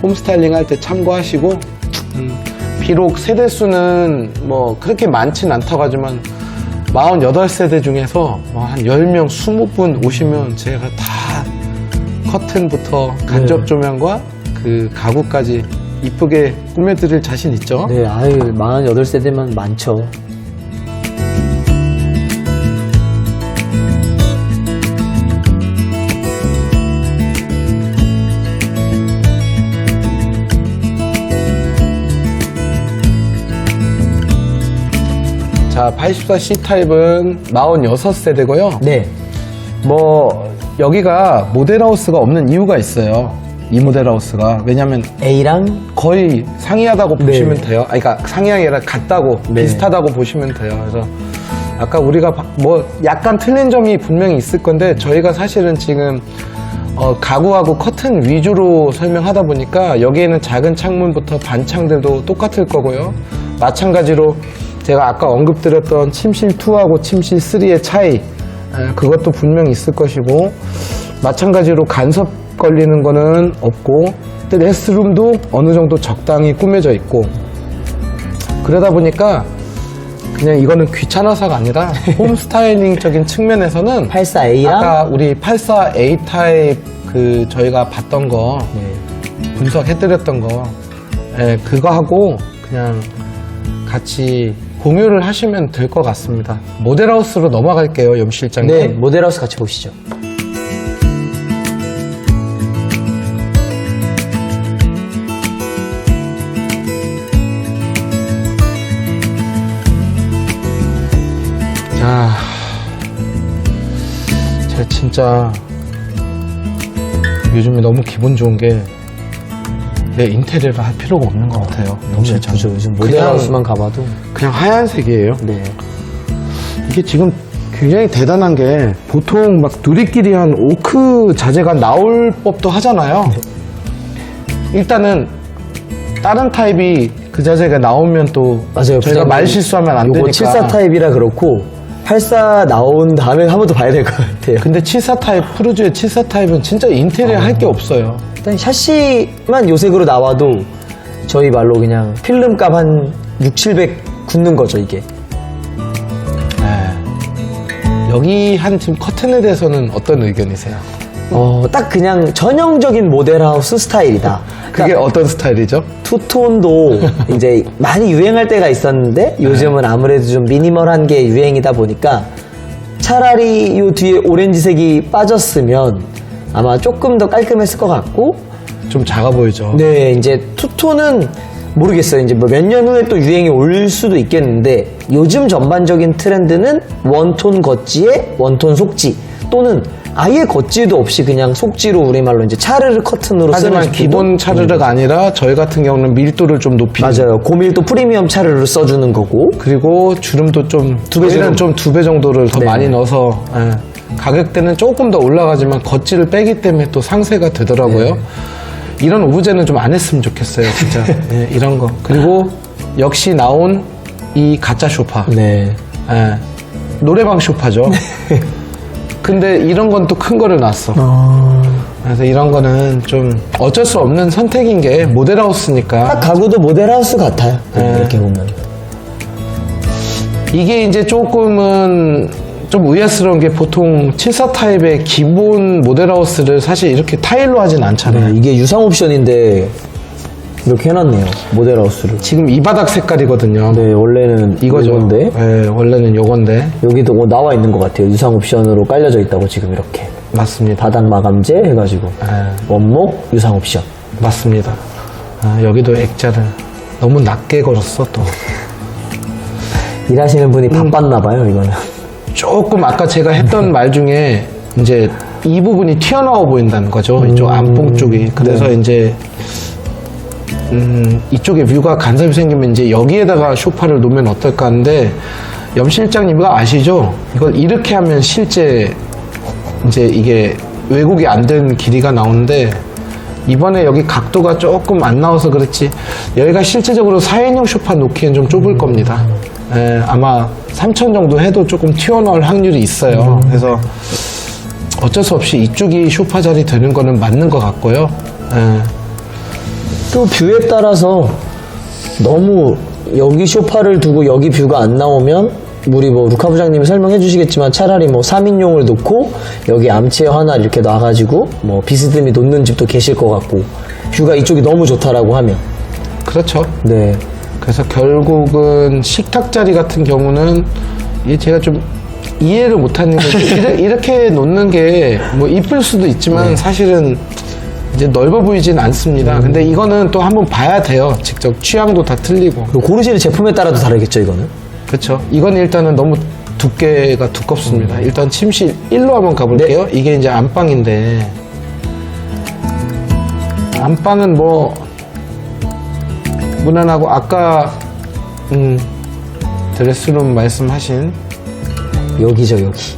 홈스타일링 할 때 참고하시고 비록 세대수는 뭐 그렇게 많진 않다고 하지만 48세대 중에서 뭐한 10명, 20분 오시면 제가 다 커튼부터 간접 조명과 그 가구까지 이쁘게 꾸며드릴 자신 있죠? 네, 아유, 48세대면 많죠. 자, 84C 타입은 46세대고요. 네. 뭐 여기가 모델하우스가 없는 이유가 있어요. 이 모델하우스가. 왜냐면 A랑 거의 상이하다고 네. 보시면 돼요. 아니, 그러니까 상이하게 아니라 같다고 네. 비슷하다고 보시면 돼요. 그래서 아까 우리가 뭐 약간 틀린 점이 분명히 있을 건데 저희가 사실은 지금 가구하고 커튼 위주로 설명하다 보니까 여기에는 작은 창문부터 반창들도 똑같을 거고요. 마찬가지로 제가 아까 언급드렸던 침실2하고 침실3의 차이, 그것도 분명히 있을 것이고, 마찬가지로 간섭 걸리는 거는 없고, 레스룸도 어느 정도 적당히 꾸며져 있고, 그러다 보니까 그냥 이거는 귀찮아서가 아니라 홈 스타일링적인 측면에서는 84A랑 아까 우리 84A 타입 그 저희가 봤던 거 분석해드렸던 거 그거 하고 그냥 같이 공유를 하시면 될 것 같습니다. 모델하우스로 넘어갈게요, 염 실장님. 네, 모델하우스 같이 보시죠. 자, 제가 진짜 요즘에 너무 기분 좋은 게 내 인테리어를 할 필요가 없는 것 같아요. 염 실장. 그죠. 요즘 모델하우스만 가봐도. 그냥 하얀색이에요. 네. 이게 지금 굉장히 대단한 게 보통 막 누리끼리 한 오크 자재가 나올 법도 하잖아요. 일단은 다른 타입이 그 자재가 나오면 또 맞아요. 저희가 말 실수하면 안 요거 되니까. 74 타입이라 그렇고 84 나온 다음에 한 번 더 봐야 될 것 같아요. 근데 74 타입, 푸르주의 74 타입은 진짜 인테리어 할 게 없어요. 일단 샤시만 요색으로 나와도 저희 말로 그냥 필름값 한 6, 700 굳는 거죠, 이게. 여기 한 지금 커튼에 대해서는 어떤 의견이세요? 딱 그냥 전형적인 모델하우스 스타일이다. 그게 어떤 스타일이죠? 투톤도 이제 많이 유행할 때가 있었는데 요즘은 아무래도 좀 미니멀한 게 유행이다 보니까 차라리 요 뒤에 오렌지색이 빠졌으면 아마 조금 더 깔끔했을 것 같고 좀 작아 보이죠? 네, 이제 투톤은 모르겠어요. 이제 뭐 몇 년 후에 또 유행이 올 수도 있겠는데 요즘 전반적인 트렌드는 원톤 겉지에 원톤 속지 또는 아예 겉지도 없이 그냥 속지로 우리말로 이제 차르르 커튼으로 쓰는 하지만 기본 차르르가 아니라 저희 같은 경우는 밀도를 좀 높이는. 맞아요. 고밀도 프리미엄 차르르를 써주는 거고 그리고 주름도 좀 두 배 저희는 좀 2배 정도를 더 네. 많이 넣어서 가격대는 조금 더 올라가지만 겉지를 빼기 때문에 또 상세가 되더라고요. 이런 오브제는 좀 안 했으면 좋겠어요, 진짜. 네, 이런 거. 그리고 역시 나온 이 가짜 쇼파. 네. 노래방 쇼파죠. 근데 이런 건 또 큰 거를 놨어. 그래서 이런 거는 좀 어쩔 수 없는 선택인 게 모델하우스니까. 딱 가구도 모델하우스 같아요. 이렇게 보면. 이게 이제 조금은 좀 의아스러운 게 보통 74 타입의 기본 모델하우스를 사실 이렇게 타일로 하진 않잖아요. 이게 유상 옵션인데 이렇게 해놨네요. 모델하우스를. 지금 이 바닥 색깔이거든요. 네, 원래는 이거죠. 이건데 네, 원래는 요건데. 여기도 뭐 나와 있는 것 같아요. 유상 옵션으로 깔려져 있다고 지금 이렇게. 맞습니다. 바닥 마감재 해가지고 원목 유상 옵션. 맞습니다. 여기도 액자를 너무 낮게 걸었어, 또. 일하시는 분이 바빴나 봐요, 이거는. 조금 아까 제가 했던 말 중에 이제 이 부분이 튀어나와 보인다는 거죠. 이쪽 안봉 쪽이. 그래서 이제 이쪽에 뷰가 간섭이 생기면 이제 여기에다가 소파를 놓으면 어떨까 하는데 염 실장님가 아시죠? 이걸 이렇게 하면 실제 이제 이게 왜곡이 안 된 길이가 나오는데 이번에 여기 각도가 조금 안 나와서 그렇지 여기가 실제적으로 4인용 소파 놓기엔 좀 좁을 겁니다. 아마 3천 정도 해도 조금 튀어나올 확률이 있어요. 그래서 어쩔 수 없이 이쪽이 소파 자리 되는 거는 맞는 것 같고요. 또 뷰에 따라서 너무 여기 소파를 두고 여기 뷰가 안 나오면 우리 뭐 루카 부장님이 설명해 주시겠지만 차라리 뭐 3인용을 놓고 여기 암체어 하나 이렇게 놔가지고 뭐 비스듬히 놓는 집도 계실 것 같고 뷰가 이쪽이 너무 좋다라고 하면 그렇죠. 네. 그래서 결국은 식탁 자리 같은 경우는 이게 제가 좀 이해를 못하는 게 이렇게 놓는 게 뭐 이쁠 수도 있지만 사실은 이제 넓어 보이진 않습니다. 근데 이거는 또 한번 봐야 돼요. 직접 취향도 다 틀리고. 그리고 고르시는 제품에 따라도 다르겠죠, 이거는. 그렇죠. 이건 일단은 너무 두께가 두껍습니다. 일단 침실 1로 한번 가볼게요. 이게 이제 안방인데 안방은 뭐 무난하고 아까 드레스룸 말씀하신 여기죠, 여기.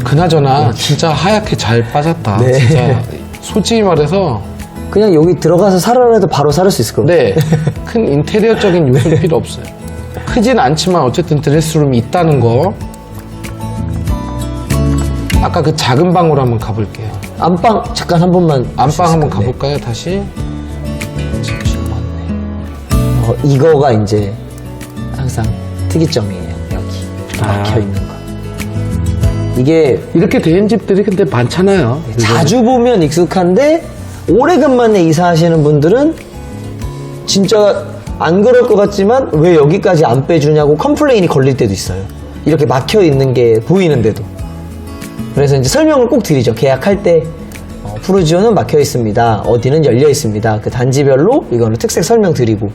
그나저나 진짜 하얗게 잘 빠졌다. 네. 진짜 솔직히 말해서 그냥 여기 들어가서 살아라 해도 바로 살을 수 있을 것 같아요. 네, 큰 인테리어적인 요소는 필요 없어요. 큰 크진 않지만 어쨌든 드레스룸이 있다는 거. 아까 그 작은 방으로 한번 가볼게요. 안방 잠깐 한 번만. 안방 한번 네. 가볼까요, 다시? 침실 맞네. 이거가 이제 항상 특이점이에요. 여기 막혀 있는 거. 이게 이렇게 된 집들이 근데 많잖아요. 자주 보면 익숙한데 오래간만에 이사하시는 분들은 진짜 안 그럴 것 같지만 왜 여기까지 안 빼주냐고 컴플레인이 걸릴 때도 있어요. 이렇게 막혀 있는 게 보이는데도. 그래서 이제 설명을 꼭 드리죠. 계약할 때 푸르지오는 막혀 있습니다. 어디는 열려 있습니다. 그 단지별로 이거는 특색 설명 드리고.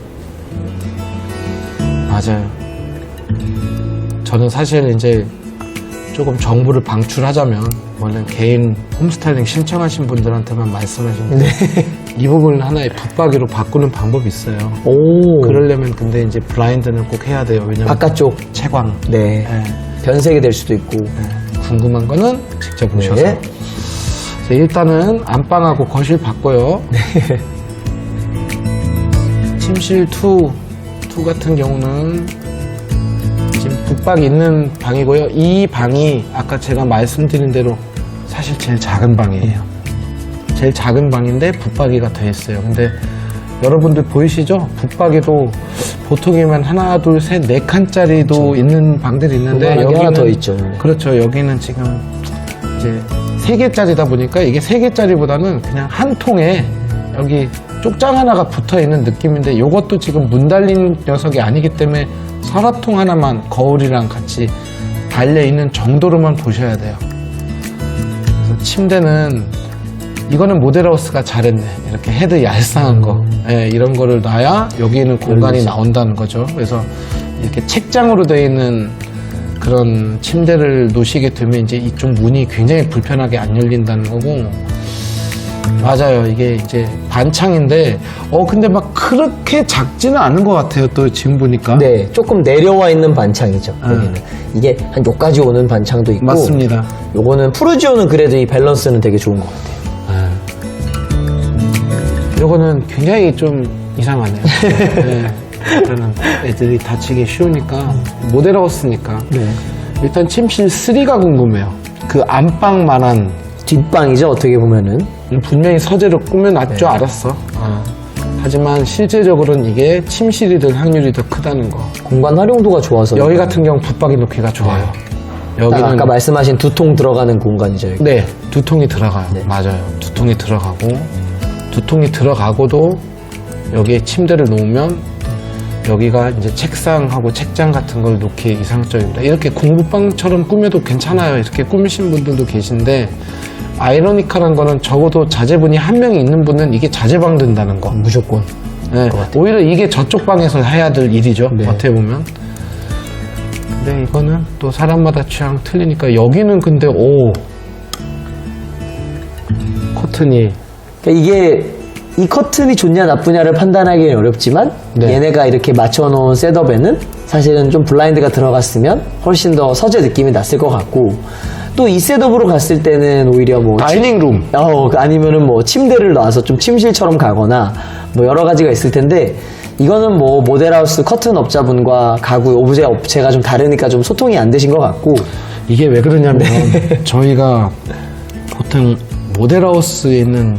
맞아요. 저는 사실 이제 조금 정보를 방출하자면 원래 개인 홈스타일링 신청하신 분들한테만 말씀하시는데 이 부분은 하나의 붙박이로 바꾸는 방법이 있어요. 오. 그러려면 근데 이제 블라인드는 꼭 해야 돼요. 왜냐면 바깥쪽. 채광. 네. 네. 변색이 될 수도 있고. 궁금한 거는 직접 보셔서. 네. 자, 일단은 안방하고 거실 봤고요. 침실 2 같은 경우는 지금 붙박이 있는 방이고요. 이 방이 아까 제가 말씀드린 대로 사실 제일 작은 방이에요. 제일 작은 방인데 붙박이가 돼 있어요. 근데 여러분들 보이시죠? 붙박이도 보통이면 하나, 둘, 셋, 네 칸짜리도 있는 방들이 있는데 그만한 게 여기는 하나 더 있죠. 그렇죠. 여기는 지금 이제 3개짜리다 보니까 이게 3개짜리보다는 그냥 한 통에 여기 쪽장 하나가 붙어 있는 느낌인데 이것도 지금 문 달린 녀석이 아니기 때문에 서랍통 하나만 거울이랑 같이 달려 있는 정도로만 보셔야 돼요. 그래서 침대는 이거는 모델하우스가 잘했네. 이렇게 헤드 얄쌍한 거, 예, 이런 거를 놔야 여기에는 공간이 열리지. 나온다는 거죠. 그래서 이렇게 책장으로 되어 있는 그런 침대를 놓으시게 되면 이제 이쪽 문이 굉장히 불편하게 안 열린다는 거고. 맞아요. 이게 이제 반창인데, 근데 막 그렇게 작지는 않은 것 같아요. 또 지금 보니까. 네, 조금 내려와 있는 반창이죠. 여기는. 이게 한 요까지 오는 반창도 있고. 맞습니다. 요거는 푸르지오는 그래도 이 밸런스는 되게 좋은 것 같아요. 요거는 굉장히 좀 이상하네요. 네. 일단은 애들이 다치기 쉬우니까 모델하우스니까. 네. 일단 침실 3가 궁금해요. 그 안방만한 뒷방이죠, 어떻게 보면은. 분명히 서재로 꾸며놨죠. 네. 알았어. 하지만 실제적으로는 이게 침실이 될 확률이 더 크다는 거. 공간 활용도가 좋아서. 여기 같은 경우 붙박이 놓기가 좋아요. 딱 여기는 아까 말씀하신 2통 들어가는 공간이죠. 여기. 네, 2통이 들어가요. 네. 맞아요. 2통이 들어가고 2통이 들어가고도 여기에 침대를 놓으면 여기가 이제 책상하고 책장 같은 걸 놓기에 이상적입니다. 이렇게 공부방처럼 꾸며도 괜찮아요. 이렇게 꾸미신 분들도 계신데 아이러니컬한 거는 적어도 자제분이 한 명이 있는 분은 이게 자제방 된다는 거. 무조건. 네, 오히려 이게 저쪽 방에서 해야 될 일이죠. 네. 어떻게 보면. 근데 이거는 또 사람마다 취향 틀리니까 여기는 근데 커튼이 그러니까 이게 이 커튼이 좋냐 나쁘냐를 판단하기는 어렵지만 네. 얘네가 이렇게 맞춰놓은 셋업에는 사실은 좀 블라인드가 들어갔으면 훨씬 더 서재 느낌이 났을 것 같고 또 이 셋업으로 갔을 때는 오히려 뭐 다이닝룸. 아니면은 뭐 침대를 놔서 좀 침실처럼 가거나 뭐 여러 가지가 있을 텐데 이거는 뭐 모델하우스 커튼 업자분과 가구 오브제 업체가 좀 다르니까 좀 소통이 안 되신 것 같고 이게 왜 그러냐면 네. 저희가 보통 모델하우스에 있는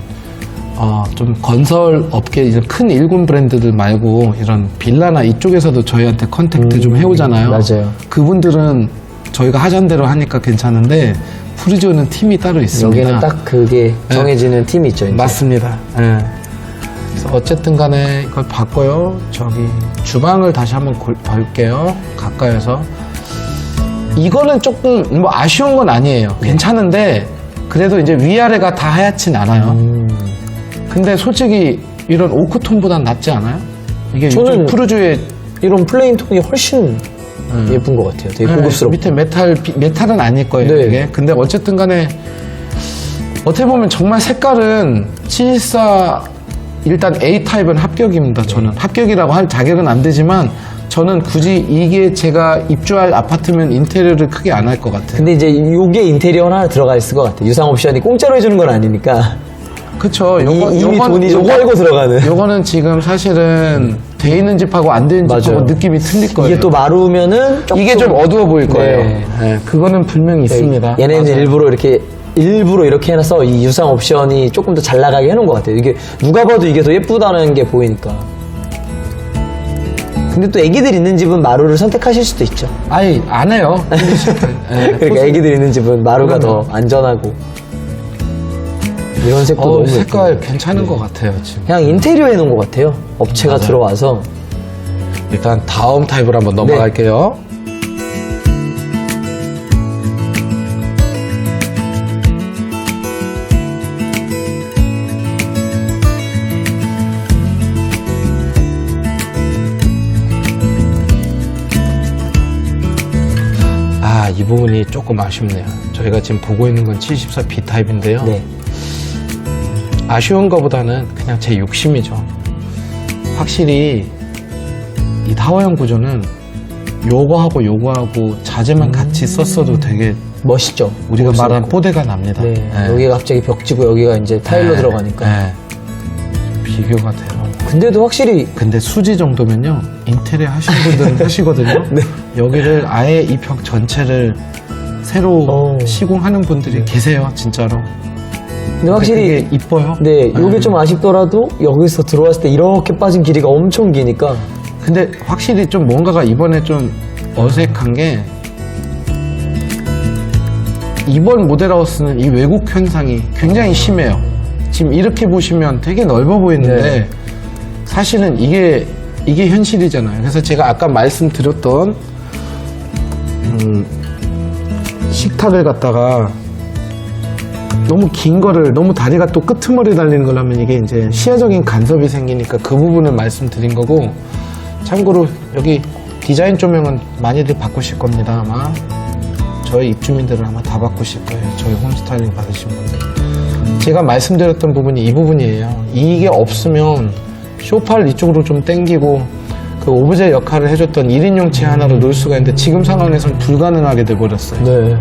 좀 건설 업계 이런 큰 일군 브랜드들 말고 이런 빌라나 이쪽에서도 저희한테 컨택트 좀 해오잖아요. 맞아요. 그분들은 저희가 하던 대로 하니까 괜찮은데 푸르지오는 팀이 따로 있습니다. 여기는 딱 그게 정해지는 팀이 있죠. 이제. 맞습니다. 예. 그래서 어쨌든 간에 이걸 봤고요. 저기 주방을 다시 한번 볼게요. 가까이서. 이거는 조금 뭐 아쉬운 건 아니에요. 괜찮은데 그래도 이제 위아래가 다 하얗진 않아요. 근데 솔직히 이런 오크톤보단 낫지 않아요? 이게 저는 요즘 푸르지오의 이런 플레인 톤이 훨씬 예쁜 것 같아요. 되게 고급스럽고. 밑에 메탈은 아닐 거예요. 네. 이게. 근데 어쨌든 간에 어떻게 보면 정말 색깔은 714 일단 A타입은 합격입니다. 저는 합격이라고 할 자격은 안 되지만 저는 굳이 이게 제가 입주할 아파트면 인테리어를 크게 안 할 것 같아요. 근데 이제 요게 인테리어 하나 들어가 있을 것 같아요. 유상 옵션이 공짜로 해주는 건 아니니까. 그쵸. 이미 돈이 좀 깔고 들어가는. 요거는 지금 사실은 돼 있는 집하고 안 돼 있는 맞아요. 집하고 느낌이 틀릴 거예요. 이게 또 마루면은 이게 좀 어두워 보일 거예요. 네. 네, 그거는 분명히 있습니다. 얘네는 맞아요. 일부러 이렇게 해놔서 이 유상 옵션이 조금 더 잘 나가게 해놓은 것 같아요. 이게 누가 봐도 이게 더 예쁘다는 게 보이니까. 근데 또 애기들 있는 집은 마루를 선택하실 수도 있죠. 아니 안 해요. 네, 그러니까 애기들 있는 집은 마루가 더 그러면. 안전하고. 이런 색도 너무 색깔 예쁘고. 괜찮은 것 같아요 지금. 그냥 인테리어 해놓은 것 같아요. 업체가 맞아요. 들어와서. 일단 다음 타입으로 한번 넘어갈게요. 아, 이 부분이 조금 아쉽네요. 저희가 지금 보고 있는 건 74B 타입인데요. 네. 아쉬운 것보다는 그냥 제 욕심이죠. 확실히 이 타워형 구조는 요거하고 요거하고 자재만 같이 썼어도 되게 멋있죠. 우리가 멋있고. 말한 뽀대가 납니다. 네. 네. 여기가 갑자기 벽지고 여기가 이제 타일로 네. 들어가니까. 네. 비교가 돼요. 근데도 확실히 근데 수지 정도면요 인테리어 하시는 분들은 하시거든요. 네. 여기를 아예 이 벽 전체를 새로 네. 시공하는 분들이 계세요, 진짜로. 근데 확실히 되게 이뻐요. 네, 요게 좀 아쉽더라도 여기서 들어왔을 때 이렇게 빠진 길이가 엄청 기니까 근데 확실히 좀 뭔가가 이번에 좀 어색한 게 이번 모델하우스는 이 왜곡 현상이 굉장히 심해요. 지금 이렇게 보시면 되게 넓어 보이는데 네. 사실은 이게 현실이잖아요. 그래서 제가 아까 말씀드렸던 식탁을 갖다가 너무 긴 거를 너무 다리가 또 끄트머리 달리는 걸 하면 이게 이제 시야적인 간섭이 생기니까 그 부분을 말씀드린 거고, 참고로 여기 디자인 조명은 많이들 바꾸실 겁니다. 아마 저희 입주민들은 아마 다 바꾸실 거예요. 저희 홈스타일링 받으신 분들. 제가 말씀드렸던 부분이 이 부분이에요. 이게 없으면 소파를 이쪽으로 좀 당기고 그 오브제 역할을 해줬던 1인용체 하나로 놓을 수가 있는데 지금 상황에서는 불가능하게 돼버렸어요. 네.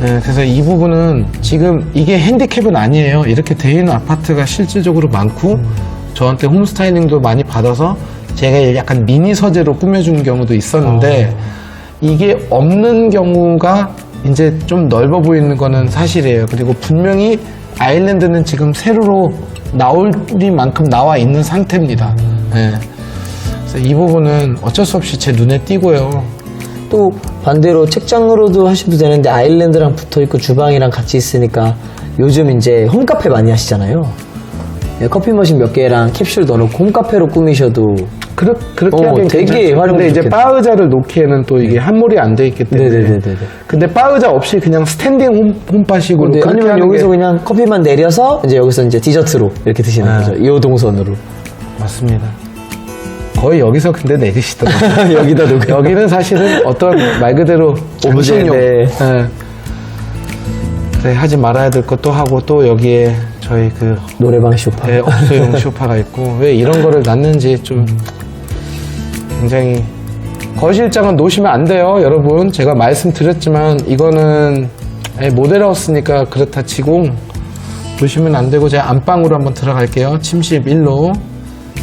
네, 그래서 이 부분은 지금 이게 핸디캡은 아니에요. 이렇게 돼 있는 아파트가 실질적으로 많고 저한테 홈스타일링도 많이 받아서 제가 약간 미니 서재로 꾸며주는 경우도 있었는데 이게 없는 경우가 이제 좀 넓어 보이는 거는 사실이에요. 그리고 분명히 아일랜드는 지금 세로로 나올리만큼 나와 있는 상태입니다. 네. 그래서 이 부분은 어쩔 수 없이 제 눈에 띄고요. 또 반대로 책장으로도 하셔도 되는데 아일랜드랑 붙어있고 주방이랑 같이 있으니까 요즘 이제 홈카페 많이 하시잖아요. 네, 커피 머신 몇 개랑 캡슐 넣어놓고 홈카페로 꾸미셔도 그렇게 하긴 되게 괜찮죠. 활용이 근데 이제 좋겠다. 바 의자를 놓기에는 또 이게 한몰이 안 돼 있기 때문에. 네네네네. 근데 바 의자 없이 그냥 스탠딩 홈바식으로 근데 그렇게 아니면 하는 여기서 게 그냥 커피만 내려서 이제 여기서 이제 디저트로 이렇게 드시는 아. 거죠. 이 동선으로. 맞습니다. 거의 여기서 근데 내리시더라고요. 여기다 놓고. 여기는 사실은 어떤 말 그대로 장식용. 네. 그래, 하지 말아야 될 것도 하고 또 여기에 저희 그 노래방 쇼파. 업소용 소파가 있고 왜 이런 거를 놨는지 좀 굉장히 거실장은 놓으시면 안 돼요, 여러분. 제가 말씀드렸지만 이거는 모델하우스니까 그렇다 치고 놓으시면 안 되고 제가 안방으로 한번 들어갈게요. 침실 1로.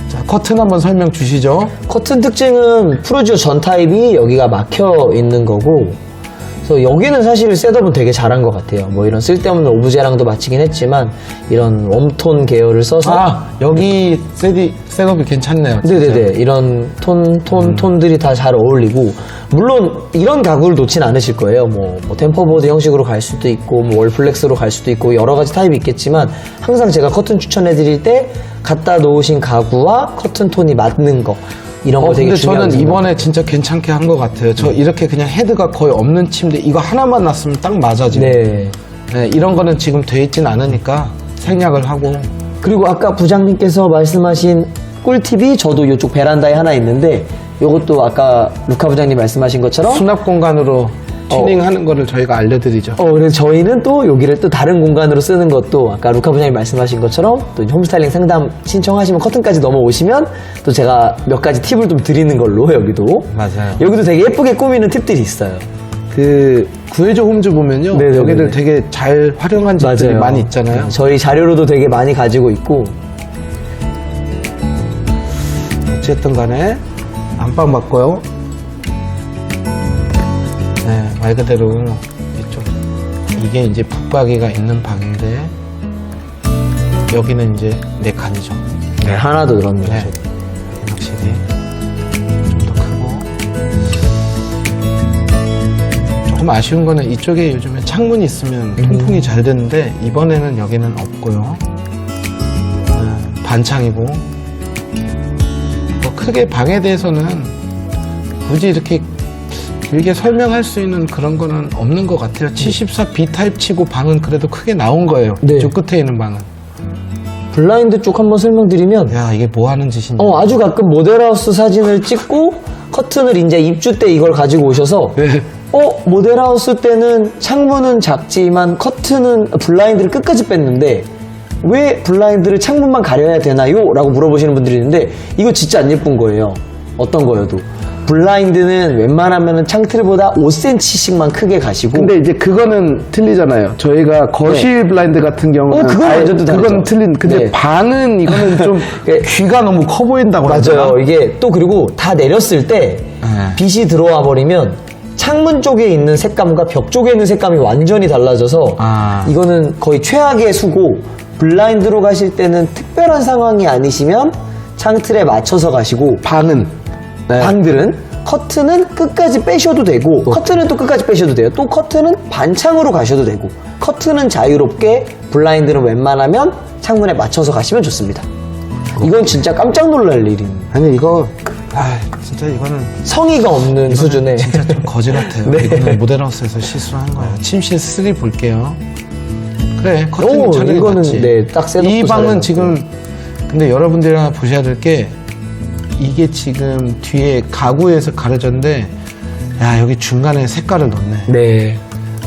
자, 커튼 한번 설명 주시죠. 커튼 특징은 프루지오 전 타입이 여기가 막혀 있는 거고, 그래서 여기는 사실 셋업은 되게 잘한 것 같아요. 뭐 이런 쓸데없는 오브제랑도 맞추긴 했지만 이런 웜톤 계열을 써서 아, 여기 셋업이 괜찮네요. 진짜. 네네네 이런 톤들이 다 잘 어울리고, 물론 이런 가구를 놓진 않으실 거예요. 뭐 템퍼보드 형식으로 갈 수도 있고 뭐 월플렉스로 갈 수도 있고 여러 가지 타입이 있겠지만, 항상 제가 커튼 추천해 드릴 때 갖다 놓으신 가구와 커튼 톤이 맞는 거, 이런 거 되게 근데 중요하다고 저는 이번에 진짜 괜찮게 한 것 같아요. 저 이렇게 그냥 헤드가 거의 없는 침대 이거 하나만 놨으면 딱 맞아 지금. 네. 네, 이런 거는 지금 돼 있진 않으니까 생략을 하고. 그리고 아까 부장님께서 말씀하신 꿀팁이 저도 이쪽 베란다에 하나 있는데, 이것도 아까 루카 부장님 말씀하신 것처럼 수납 공간으로 튜닝하는 거를 저희가 알려드리죠. 그래서 저희는 또 여기를 또 다른 공간으로 쓰는 것도 아까 루카 부장님 말씀하신 것처럼 또 홈스타일링 상담 신청하시면 커튼까지 넘어오시면 또 제가 몇 가지 팁을 좀 드리는 걸로. 여기도 맞아요. 여기도 되게 예쁘게 꾸미는 팁들이 있어요. 그 구해줘 홈즈 보면요, 네네네네. 여기를 되게 잘 활용한 집들이 많이 있잖아요. 저희 자료로도 되게 많이 가지고 있고. 어쨌든 간에 안방 맞고요. 네, 말 그대로 이쪽 이게 이제 붙박이가 있는 방인데 여기는 이제 4칸이죠. 네, 하나 더 늘었네요. 네. 확실히 좀 더 크고 조금 아쉬운 거는 이쪽에 요즘에 창문이 있으면 통풍이 잘 되는데 이번에는 여기는 없고요. 네, 반창이고 뭐 크게 방에 대해서는 굳이 이렇게 길게 설명할 수 있는 그런 거는 없는 것 같아요. 74 B타입 치고 방은 그래도 크게 나온 거예요. 네. 저 끝에 있는 방은. 블라인드 쪽 한번 설명드리면 야, 이게 뭐 하는 짓이냐. 아주 가끔 모델하우스 사진을 찍고 커튼을 이제 입주 때 이걸 가지고 오셔서 네. 모델하우스 때는 창문은 작지만 커튼은 블라인드를 끝까지 뺐는데 왜 블라인드를 창문만 가려야 되나요? 라고 물어보시는 분들이 있는데 이거 진짜 안 예쁜 거예요. 어떤 거여도. 블라인드는 웬만하면 창틀보다 5cm씩만 크게 가시고 근데 이제 그거는 틀리잖아요. 저희가 거실 블라인드 같은 경우는 그건 아예 완전 또 다르죠. 그건 틀린. 근데 네. 방은 이거는 좀 귀가 너무 커 보인다고 맞아요. 이게 또 그리고 다 내렸을 때 빛이 들어와 버리면 창문 쪽에 있는 색감과 벽 쪽에 있는 색감이 완전히 달라져서 아. 이거는 거의 최악의 수고 블라인드로 가실 때는 특별한 상황이 아니시면 창틀에 맞춰서 가시고 방은 방들은 커튼은 끝까지 빼셔도 되고 커튼은 또 끝까지 빼셔도 돼요. 또 커튼은 반창으로 가셔도 되고 커튼은 자유롭게 블라인드는 웬만하면 창문에 맞춰서 가시면 좋습니다. 이건 진짜 깜짝 놀랄 일인 아니 이거 진짜 이거는 성의가 없는 수준의 진짜 좀 거지 같아요. 네. 이거는 모델하우스에서 실수한 거예요. 침실 3 볼게요. 그래 커튼 오, 잘 이거는 해놨지. 네, 딱 셋업도 이 방은 잘해놨고. 지금 근데 여러분들이 하나 보셔야 될 게 이게 지금 뒤에 가구에서 가려졌는데 야 여기 중간에 색깔을 넣네. 네.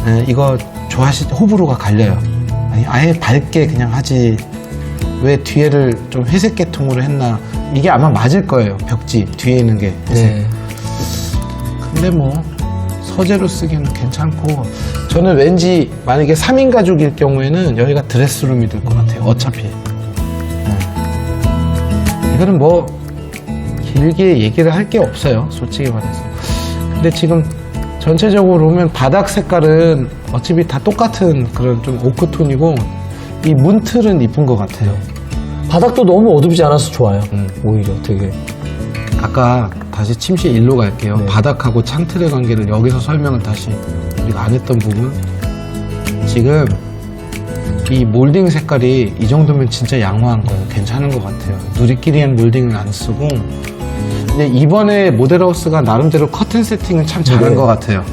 네, 이거 호불호가 갈려요. 아니, 아예 밝게 그냥 하지 왜 뒤에를 좀 회색 계통으로 했나. 이게 아마 맞을 거예요. 벽지 뒤에 있는 게 회색. 네. 근데 뭐 서재로 쓰기는 괜찮고 저는 왠지 만약에 3인 가족일 경우에는 여기가 드레스룸이 될 것 같아요. 어차피 이거는 뭐 길게 얘기를 할 게 없어요. 솔직히 말해서. 근데 지금 전체적으로 보면 바닥 색깔은 어차피 다 똑같은 그런 좀 오크톤이고 이 문틀은 이쁜 것 같아요. 바닥도 너무 어둡지 않아서 좋아요. 오히려 되게. 아까 다시 침실 일로 갈게요. 네. 바닥하고 창틀의 관계를 여기서 설명을 다시 우리가 안 했던 부분. 지금 이 몰딩 색깔이 이 정도면 진짜 양호한 거예요. 괜찮은 것 같아요. 누리끼리엔 몰딩을 안 쓰고. 근데 이번에 모델하우스가 나름대로 커튼 세팅을 참 잘한 네. 것 같아요.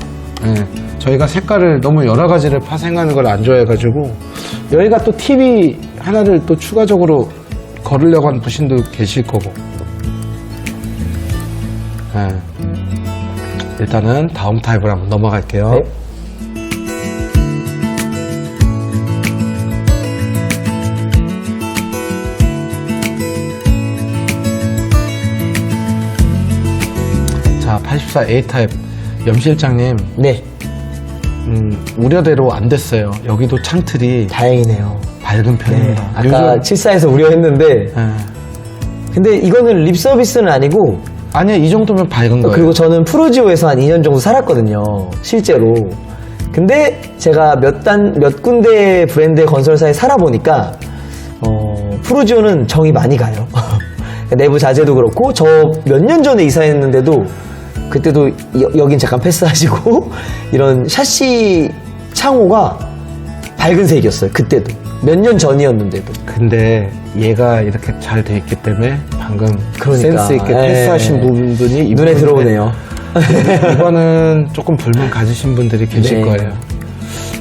네. 저희가 색깔을 너무 여러 가지를 파생하는 걸 안 좋아해가지고 여기가 또 TV 하나를 또 추가적으로 걸으려고 하는 부신도 계실 거고. 네. 일단은 다음 타입으로 한번 넘어갈게요. 네. 자, 84A 타입 염 실장님, 네. 우려대로 안 됐어요. 여기도 창틀이 다행이네요. 밝은 편입니다. 아까 74에서 우려했는데 예. 근데 이거는 립 서비스는 아니고 아니야, 이 정도면 밝은 거예요. 그리고 저는 프로지오에서 한 2년 정도 살았거든요. 실제로. 근데 제가 몇 군데 브랜드의 건설사에 살아보니까, 프로지오는 정이 많이 가요. 내부 자재도 그렇고, 저 몇 년 전에 이사했는데도, 그때도 여긴 잠깐 패스하시고, 이런 샤시 창호가 밝은 색이었어요. 그때도. 몇 년 전이었는데도. 근데 얘가 이렇게 잘 돼 있기 때문에 방금 그러니까. 센스 있게 예. 패스하신 부분들이 이 눈에 부분인데 들어오네요. 이거는 조금 불만 가지신 분들이 계실 네. 거예요.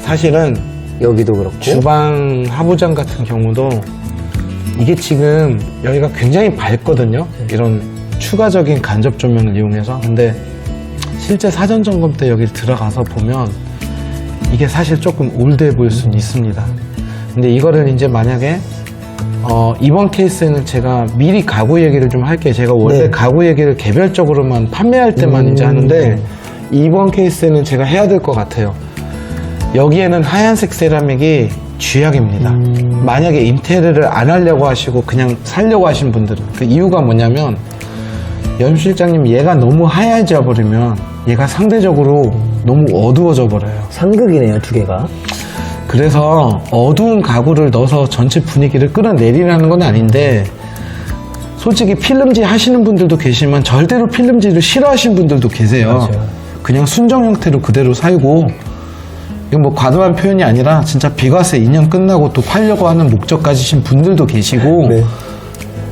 사실은 여기도 그렇고. 주방 하부장 같은 경우도 이게 지금 여기가 굉장히 밝거든요. 이런 추가적인 간접 조명을 이용해서. 근데 실제 사전 점검 때 여기 들어가서 보면 이게 사실 조금 올드해 보일 수는 있습니다. 근데 이거를 이제 만약에 이번 케이스에는 제가 미리 가구 얘기를 좀 할게요. 제가 원래 네. 가구 얘기를 개별적으로만 판매할 때만 이제 하는데 이번 케이스에는 제가 해야 될 것 같아요. 여기에는 하얀색 세라믹이 쥐약입니다. 만약에 인테리어를 안 하려고 하시고 그냥 살려고 하신 분들은 그 이유가 뭐냐면 연 실장님 얘가 너무 하얘져 버리면 얘가 상대적으로 너무 어두워져 버려요. 상극이네요, 두 개가. 그래서 어두운 가구를 넣어서 전체 분위기를 끌어내리라는 건 아닌데 솔직히 필름지 하시는 분들도 계시지만 절대로 필름지를 싫어하시는 분들도 계세요. 맞아요. 그냥 순정 형태로 그대로 살고 이건 뭐 과도한 표현이 아니라 진짜 비과세 2년 끝나고 또 팔려고 하는 목적 가지신 분들도 계시고 네.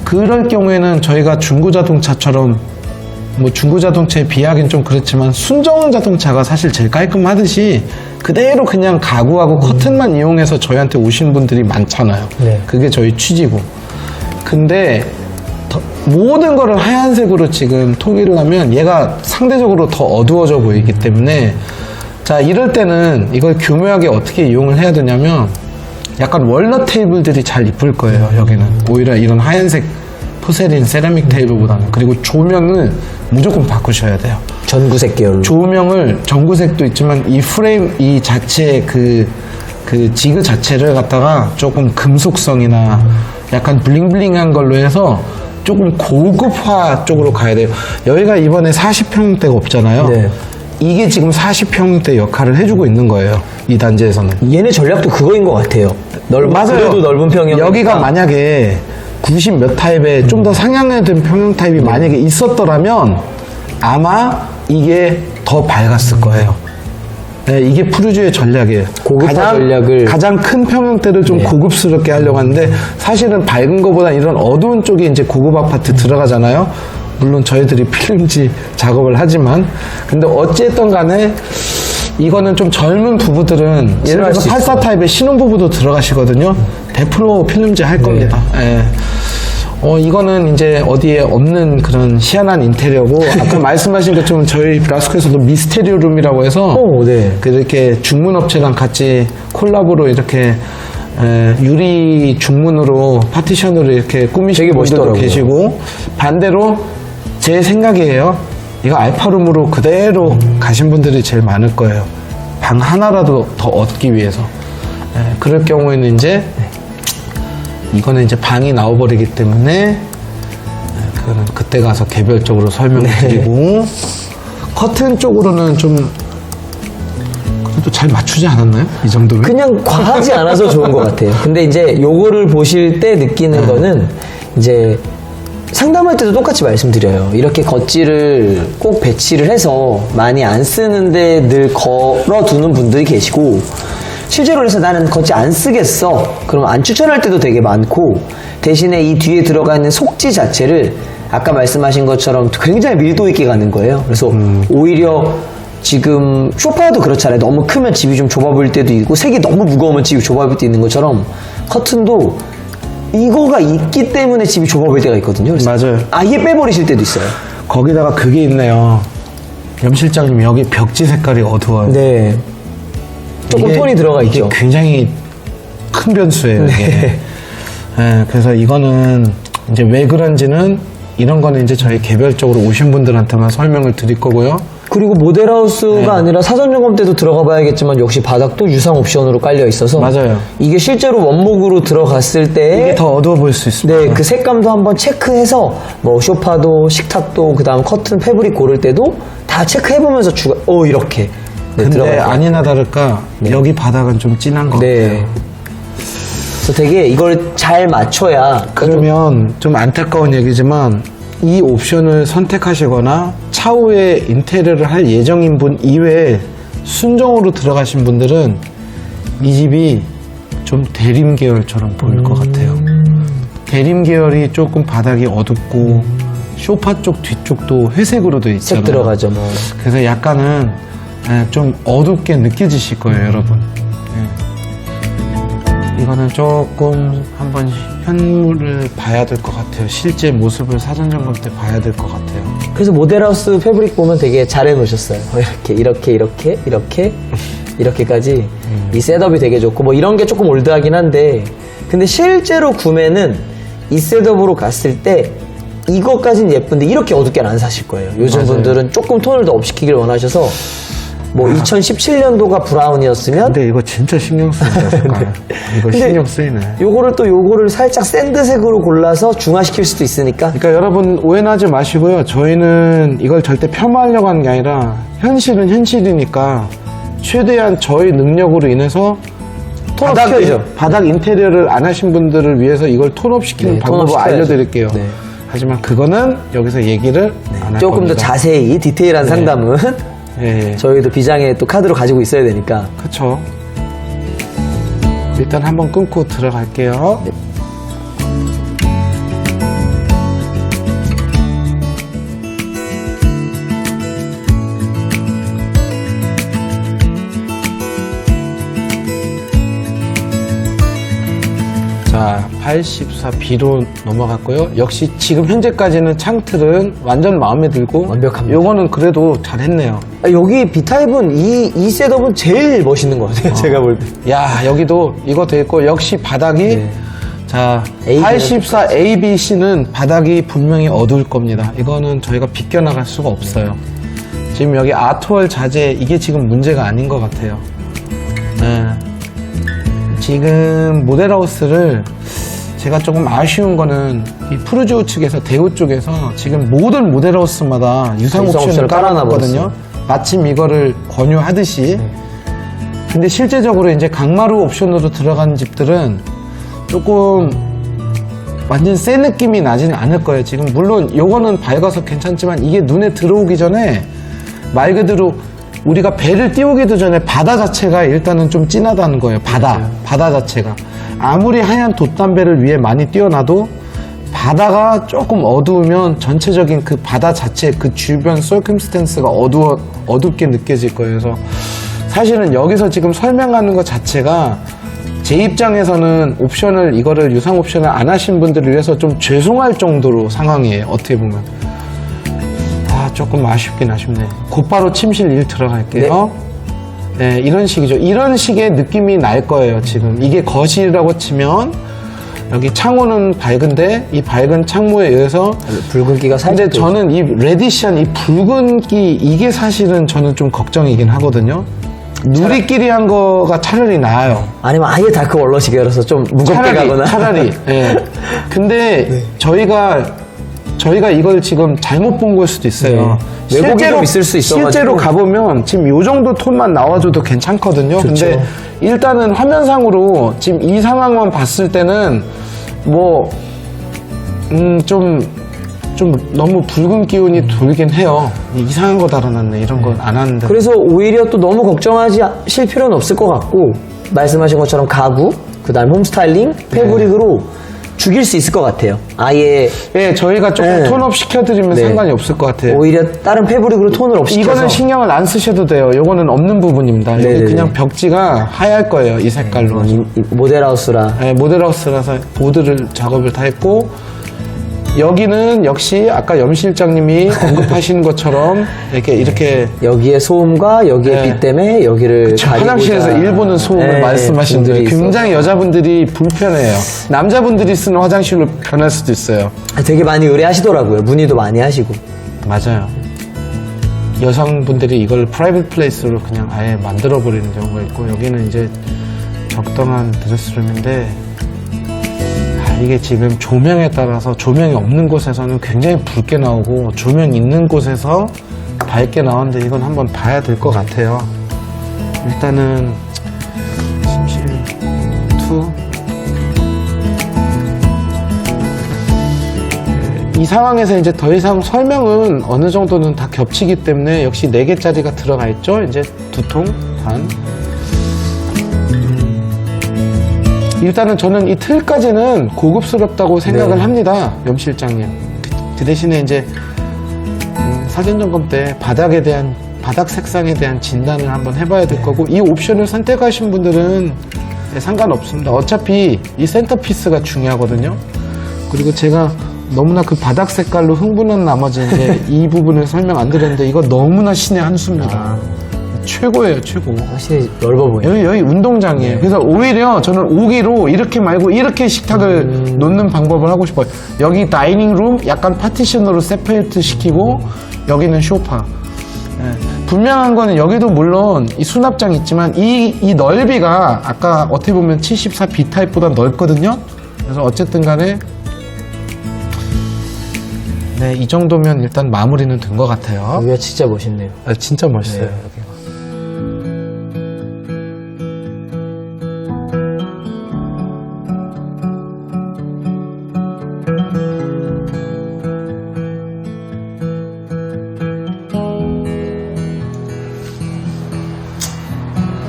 그럴 경우에는 저희가 중고자동차처럼 뭐 중고자동차에 비하긴 좀 그렇지만 순정자동차가 사실 제일 깔끔하듯이 그대로 그냥 가구하고 커튼만 이용해서 저희한테 오신 분들이 많잖아요. 네. 그게 저희 취지고. 근데 모든 거를 하얀색으로 지금 통일을 하면 얘가 상대적으로 더 어두워져 보이기 때문에 자, 이럴 때는 이걸 교묘하게 어떻게 이용을 해야 되냐면 약간 월넛 테이블들이 잘 이쁠 거예요. 여기는 오히려 이런 하얀색 포세린 세라믹 테이블보다는. 그리고 조명을 무조건 바꾸셔야 돼요. 전구색 계열로. 조명을 전구색도 있지만 이 프레임 이 자체 그 지그 자체를 갖다가 조금 금속성이나 약간 블링블링한 걸로 해서 조금 고급화 쪽으로 가야 돼요. 여기가 이번에 40평대가 없잖아요. 네. 이게 지금 40평대 역할을 해주고 있는 거예요. 이 단지에서는. 얘네 전략도 그거인 것 같아요. 그래도 넓은 평형. 여기가 만약에 90 몇 타입에 좀 더 상향된 평형 타입이 만약에 있었더라면 아마 이게 더 밝았을 거예요. 네, 이게 푸르지오의 전략이에요. 고급화 전략을. 가장 큰 평형대를 좀 네. 고급스럽게 하려고 하는데 사실은 밝은 거보다 이런 어두운 쪽에 이제 고급 아파트 들어가잖아요. 물론 저희들이 필름지 작업을 하지만 근데 어찌됐든 간에 이거는 좀 젊은 부부들은 예를 싫어할 들어서 수 84 타입에 신혼부부도 들어가시거든요. 100% 필름지 할 겁니다. 예. 이거는 이제 어디에 없는 그런 희한한 인테리어고 아까 말씀하신 것처럼 저희 라스코에서도 미스테리오 룸이라고 해서 네. 그렇게 중문업체랑 같이 콜라보로 이렇게 유리 중문으로 파티션으로 이렇게 꾸미시는 되게 분들도 멋있더라고요. 계시고 반대로 제 생각이에요. 이거 알파룸으로 그대로 가신 분들이 제일 많을 거예요. 방 하나라도 더 얻기 위해서. 그럴 경우에는 이제 이거는 이제 방이 나와버리기 때문에 그거는 그때 가서 개별적으로 설명을 드리고 커튼 쪽으로는 좀 그래도 잘 맞추지 않았나요? 이 정도면? 그냥 과하지 않아서 좋은 것 같아요. 근데 이제 요거를 보실 때 느끼는 거는 이제 상담할 때도 똑같이 말씀드려요. 이렇게 겉질을 꼭 배치를 해서 많이 안 쓰는데 늘 걸어두는 분들이 계시고 실제로 그래서 나는 겉질 안 쓰겠어. 그럼 안 추천할 때도 되게 많고 대신에 이 뒤에 들어가 있는 속지 자체를 아까 말씀하신 것처럼 굉장히 밀도 있게 가는 거예요. 그래서 오히려 지금 소파도 그렇잖아요. 너무 크면 집이 좀 좁아 보일 때도 있고 색이 너무 무거우면 집이 좁아 보일 때 있는 것처럼 커튼도 이거가 있기 때문에 집이 좁아 보일 때가 있거든요. 그래서 맞아요. 아예 빼버리실 때도 있어요. 거기다가 그게 있네요. 염 실장님 여기 벽지 색깔이 어두워요. 네. 조금 이게- 톤이 들어가 이게 있죠. 굉장히 큰 변수예요. 이게. 네. 예, 그래서 이거는 이제 왜 그런지는 이런 거는 이제 저희 개별적으로 오신 분들한테만 설명을 드릴 거고요. 그리고 모델하우스가 네. 아니라 사전 점검 때도 들어가 봐야겠지만 역시 바닥도 유상 옵션으로 깔려 있어서 맞아요. 이게 실제로 원목으로 들어갔을 때 이게 더 어두워 보일 수 있습니다. 네, 그 색감도 한번 체크해서 뭐 소파도 식탁도 그다음 커튼 패브릭 고를 때도 다 체크해보면서 이렇게 네, 근데 들어갈 때. 아니나 다를까 여기 바닥은 좀 진한 것 네. 같아요. 그래서 되게 이걸 잘 맞춰야 그러면 좀 안타까운 얘기지만 이 옵션을 선택하시거나 차후에 인테리어를 할 예정인 분 이외에 순정으로 들어가신 분들은 이 집이 좀 대림 계열처럼 보일 것 같아요. 대림 계열이 조금 바닥이 어둡고 소파 쪽 뒤쪽도 회색으로 돼 있잖아요. 색 들어가죠 뭐. 그래서 약간은 좀 어둡게 느껴지실 거예요, 여러분. 이거는 조금 한번 현물을 봐야 될 것 같아요. 실제 모습을 사전 점검 때 봐야 될 것 같아요. 그래서 모델하우스 패브릭 보면 되게 잘 해놓으셨어요. 이렇게까지 이 셋업이 되게 좋고 뭐 이런 게 조금 올드하긴 한데 근데 실제로 구매는 이 셋업으로 갔을 때 이것까지는 예쁜데 이렇게 어둡게는 안 사실 거예요. 요즘 맞아요. 분들은 조금 톤을 더 업시키길 원하셔서 뭐 2017년도가 브라운이었으면 근데 이거 진짜 신경 쓰인다, 색깔. 이거 근데 신경 쓰이네. 요거를 살짝 샌드색으로 골라서 중화시킬 수도 있으니까 그러니까 여러분 오해하지 마시고요. 저희는 이걸 절대 폄하하려고 하는 게 아니라 현실은 현실이니까 최대한 저희 능력으로 인해서 톤업 시켜야죠. 바닥 인테리어를 안 하신 분들을 위해서 이걸 톤업시키는 네, 방법을 톤업 시켜야죠. 알려드릴게요. 네. 하지만 그거는 여기서 얘기를 안 할 조금 겁니다. 더 자세히 디테일한 상담은 예, 저희도 비장에 또 카드로 가지고 있어야 되니까. 그쵸. 일단 한번 끊고 들어갈게요. 자, 84B로 넘어갔고요. 역시 지금 현재까지는 창틀은 완전 마음에 들고 완벽합니다. 요거는 그래도 잘했네요. 아, 여기 B타입은 이 셋업은 제일 멋있는 것 같아요. 제가 볼 때. 야, 여기도 이거 돼 있고 역시 바닥이 네. 자, A, 84 A, B, C는 바닥이 분명히 어두울 겁니다. 이거는 저희가 비껴나갈 수가 없어요. 지금 여기 아트월 자재 이게 지금 문제가 아닌 것 같아요. 네. 지금 모델하우스를 제가 조금 아쉬운 거는 이 푸르지오 측에서 대우 쪽에서 지금 모든 모델하우스마다 유상 유상 옵션을 옵션을 깔아놨거든요. 깔아놔버렸어요. 마침 이거를 권유하듯이. 근데 실제적으로 이제 강마루 옵션으로 들어간 집들은 조금 완전 새 느낌이 나지는 않을 거예요. 지금 물론 요거는 밝아서 괜찮지만 이게 눈에 들어오기 전에 말 그대로 우리가 배를 띄우기도 전에 바다 자체가 일단은 좀 진하다는 거예요. 바다 자체가 아무리 하얀 돛담배를 위에 많이 띄워놔도 바다가 조금 어두우면 전체적인 그 바다 자체 그 주변 서컴스탠스가 어둡게 느껴질 거예요. 그래서 사실은 여기서 지금 설명하는 것 자체가 제 입장에서는 옵션을 이거를 유상 옵션을 안 하신 분들을 위해서 좀 죄송할 정도로 상황이에요. 어떻게 보면 조금 아쉽긴 아쉽네. 곧바로 침실 1 들어갈게요. 네, 이런 식이죠. 이런 식의 느낌이 날 거예요. 지금 이게 거실이라고 치면 여기 창호는 밝은데 이 밝은 창모에 의해서 붉은기가 근데 살짝. 저는 이 레디시한 이 붉은기 이게 사실은 저는 좀 걱정이긴 하거든요. 누리끼리 한 거가 차라리 나아요. 아니면 아예 다크 월러시게 열어서 좀 무겁게 가거나. 차라리. 예. 근데 저희가 이걸 지금 잘못 본 걸 수도 있어요. 네. 왜곡이 좀 있을 수 있어가지고. 실제로 가보면 지금 요 정도 톤만 나와줘도 괜찮거든요. 좋죠. 근데 일단은 화면상으로 지금 이 상황만 봤을 때는 뭐, 좀 너무 붉은 기운이 돌긴 해요. 이상한 거 달아놨네. 이런 건 안 하는데. 그래서 오히려 또 너무 걱정하실 필요는 없을 것 같고, 말씀하신 것처럼 가구, 그 다음 홈스타일링, 패브릭으로 죽일 수 있을 것 같아요. 아예. 예, 저희가 조금 네. 톤업 시켜드리면 네. 상관이 없을 것 같아요. 오히려 다른 패브릭으로 톤을 업 시켜서. 이거는 신경을 안 쓰셔도 돼요. 요거는 없는 부분입니다. 여기 네네네. 그냥 벽지가 하얄 거예요. 이 색깔로. 이 모델하우스라. 네, 모델하우스라서 보드를 작업을 다 했고 여기는 역시 아까 염 실장님이 언급하신 것처럼 이렇게 여기에 소음과 여기에 네. 빛 때문에 여기를 가리고자. 화장실에서 일본은 소음을 네, 말씀하신 분 분들이 굉장히 여자분들이 불편해요. 남자분들이 쓰는 화장실로 변할 수도 있어요. 되게 많이 의뢰하시더라고요. 문의도 많이 하시고. 맞아요. 여성분들이 이걸 프라이빗 플레이스로 그냥 아예 만들어버리는 경우가 있고 여기는 이제 적당한 드레스룸인데 이게 지금 조명에 따라서 조명이 없는 곳에서는 굉장히 붉게 나오고 조명 있는 곳에서 밝게 나오는데 이건 한번 봐야 될 것 같아요. 일단은 침실 2 이 상황에서 이제 더 이상 설명은 어느 정도는 다 겹치기 때문에 역시 4개짜리가 들어가 있죠. 이제 2통 반. 일단은 저는 이 틀까지는 고급스럽다고 생각을 합니다. 염 실장님. 그 대신에 이제 사전 점검 때 바닥 색상에 대한 진단을 한번 해봐야 될 거고 이 옵션을 선택하신 분들은 상관없습니다. 어차피 이 센터피스가 중요하거든요. 그리고 제가 너무나 그 바닥 색깔로 흥분한 나머지 이제 이 부분을 설명 안 드렸는데 이거 너무나 신의 한 수입니다. 최고예요, 최고. 확실히 넓어 보여요. 여기 운동장이에요. 그래서 오히려 저는 오기로 이렇게 말고 이렇게 식탁을 놓는 방법을 하고 싶어요. 여기 다이닝룸 약간 파티션으로 세퍼레이트 시키고 여기는 소파. 예. 분명한 거는 여기도 물론 이 수납장이 있지만 이 넓이가 아까 어떻게 보면 74 B타입보다 넓거든요. 그래서 어쨌든 간에 네, 이 정도면 일단 마무리는 된 것 같아요. 여기가 진짜 멋있네요. 아, 진짜 멋있어요. 네. 여기가.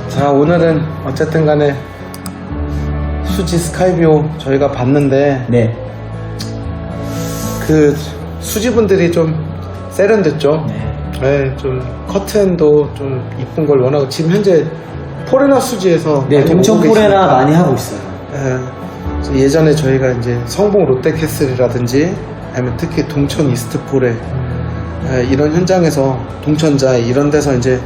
자, 오늘은 어쨌든 간에 수지 스카이뷰 저희가 봤는데 네. 그 수지분들이 좀 세련됐죠. 네, 좀 커튼도 좀 이쁜 걸 원하고 지금 현재 포레나 수지에서 네, 많이 동청 오고 포레나 계십니다. 많이 하고 있어요. 예, 예전에 저희가 이제 성봉 롯데캐슬이라든지 아니면 특히 동천 이스트포레 예, 이런 현장에서 동천자 이런 데서 이제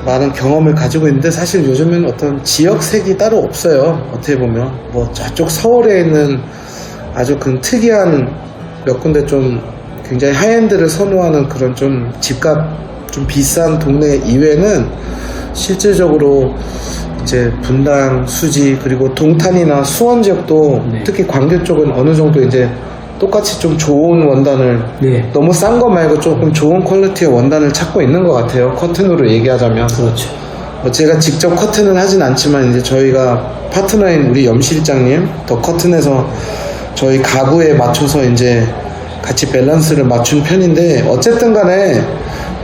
많은 경험을 가지고 있는데 사실 요즘은 어떤 지역색이 따로 없어요. 어떻게 보면 뭐 저쪽 서울에 있는 아주 그 특이한 몇 군데 좀 굉장히 하이엔드를 선호하는 그런 좀 집값 좀 비싼 동네 이외에는 실질적으로 이제 분당, 수지 그리고 동탄이나 수원 지역도 네. 특히 광교 쪽은 어느 정도 이제 똑같이 좀 좋은 원단을 네. 너무 싼 거 말고 조금 좋은 퀄리티의 원단을 찾고 있는 것 같아요. 커튼으로 얘기하자면. 그렇죠. 제가 직접 커튼은 하진 않지만 이제 저희가 파트너인 우리 염 실장님 더 커튼에서 저희 가구에 맞춰서 이제 같이 밸런스를 맞춘 편인데 어쨌든 간에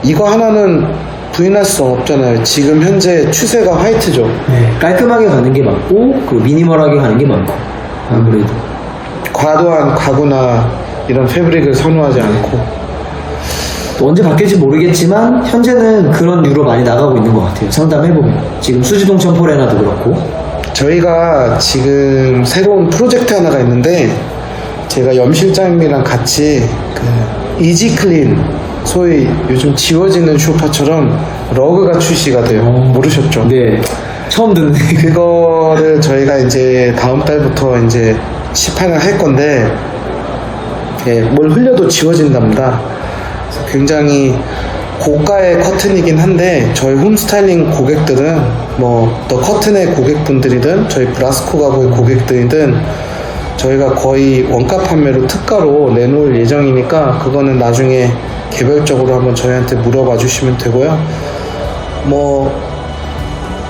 이거 하나는 부인할 수 없잖아요. 지금 현재 추세가 화이트죠. 네. 깔끔하게 가는 게 많고, 그 미니멀하게 가는 게 많고, 아무래도. 과도한 가구나 이런 패브릭을 선호하지 않고 또 언제 바뀔지 모르겠지만, 현재는 그런 유로 많이 나가고 있는 것 같아요. 상담해보면. 지금 수지동천 포레나도 그렇고. 저희가 지금 새로운 프로젝트 하나가 있는데 제가 염 실장님이랑 같이 그 이지클린 소위 요즘 지워지는 쇼파처럼 러그가 출시가 돼요. 모르셨죠? 네. 처음 듣네. 그거를 저희가 이제 다음 달부터 이제 시판을 할 건데 예, 뭘 흘려도 지워진답니다. 그래서 굉장히 고가의 커튼이긴 한데 저희 홈스타일링 고객들은 뭐 더 커튼의 고객분들이든 저희 브라스코 가구의 고객들이든 저희가 거의 원가 판매로 특가로 내놓을 예정이니까 그거는 나중에 개별적으로 한번 저희한테 물어봐 주시면 되고요. 뭐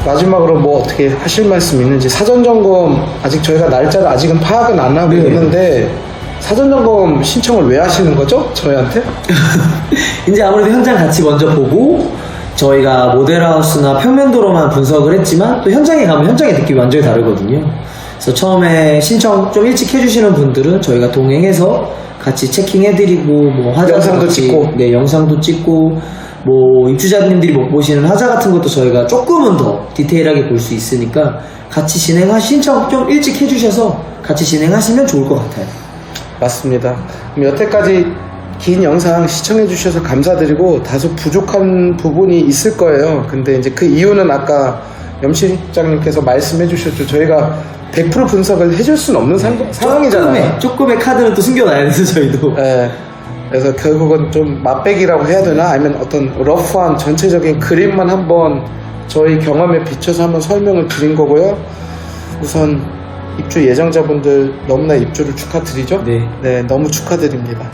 마지막으로 뭐 어떻게 하실 말씀 있는지 사전 점검 아직 저희가 날짜를 아직은 파악은 안 하고 네. 있는데 사전 점검 신청을 왜 하시는 거죠? 저희한테? 이제 아무래도 현장 같이 먼저 보고, 저희가 모델하우스나 평면도로만 분석을 했지만, 또 현장에 가면 현장의 느낌이 완전히 다르거든요. 그래서 처음에 신청 좀 일찍 해주시는 분들은 저희가 동행해서 같이 체킹해드리고, 뭐 화자 영상도 찍고. 네, 영상도 찍고, 뭐 입주자님들이 못 보시는 하자 같은 것도 저희가 조금은 더 디테일하게 볼 수 있으니까 같이 신청 좀 일찍 해주셔서 같이 진행하시면 좋을 것 같아요. 맞습니다. 그럼 여태까지 긴 영상 시청해 주셔서 감사드리고 다소 부족한 부분이 있을 거예요. 근데 이제 그 이유는 아까 염 실장님께서 말씀해 주셨죠. 저희가 100% 분석을 해줄 수는 없는 상황이잖아요. 조금의 카드는 또 숨겨놔야 돼서 저희도. 예. 그래서 결국은 좀 맛배기라고 해야 되나? 아니면 어떤 러프한 전체적인 그림만 한번 저희 경험에 비춰서 한번 설명을 드린 거고요. 우선 입주 예정자분들 너무나 입주를 축하드리죠? 네. 너무 축하드립니다.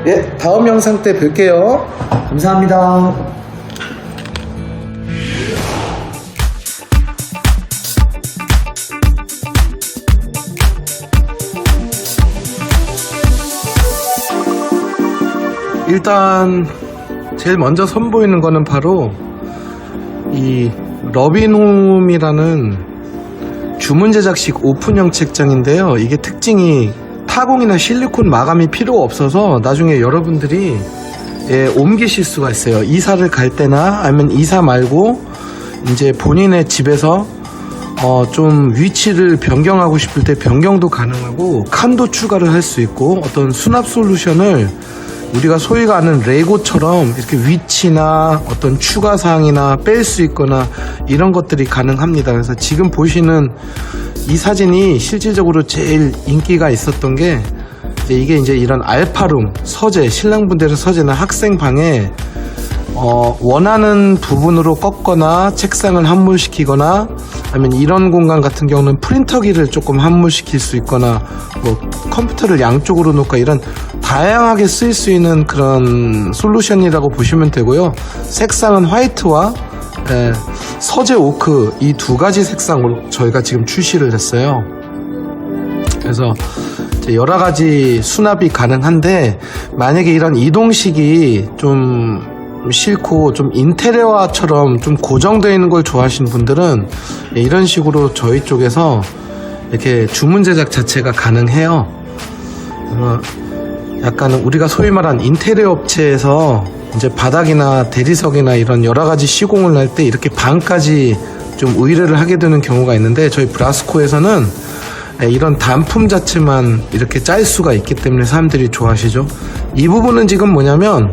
예, 다음 영상 때 뵐게요. 감사합니다. 일단 제일 먼저 선보이는 거는 바로 이 러빈홈이라는 주문 제작식 오픈형 책장인데요. 이게 특징이 타공이나 실리콘 마감이 필요 없어서 나중에 여러분들이 옮기실 수가 있어요. 이사를 갈 때나 아니면 이사 말고 이제 본인의 집에서 좀 위치를 변경하고 싶을 때 변경도 가능하고 칸도 추가를 할 수 있고 어떤 수납 솔루션을 우리가 소위가 아는 레고처럼 이렇게 위치나 어떤 추가 사항이나 뺄 수 있거나 이런 것들이 가능합니다. 그래서 지금 보시는 이 사진이 실질적으로 제일 인기가 있었던 게 이게 이제 이런 알파룸 서재, 신랑분들의 서재나 학생 방에 원하는 부분으로 꺾거나 책상을 함몰시키거나 아니면 이런 공간 같은 경우는 프린터기를 조금 함몰시킬 수 있거나 뭐 컴퓨터를 양쪽으로 놓을까 이런 다양하게 쓰일 수 있는 그런 솔루션이라고 보시면 되고요. 색상은 화이트와 서재 오크 이 두 가지 색상으로 저희가 지금 출시를 했어요. 그래서 여러 가지 수납이 가능한데 만약에 이런 이동식이 좀 싫고 좀 인테리어처럼 좀 고정되어 있는 걸 좋아하시는 분들은 이런 식으로 저희 쪽에서 이렇게 주문 제작 자체가 가능해요. 그래서 약간 우리가 소위 말한 인테리어 업체에서 이제 바닥이나 대리석이나 이런 여러 가지 시공을 할 때 이렇게 방까지 좀 의뢰를 하게 되는 경우가 있는데 저희 브라스코에서는 이런 단품 자체만 이렇게 짤 수가 있기 때문에 사람들이 좋아하시죠. 이 부분은 지금 뭐냐면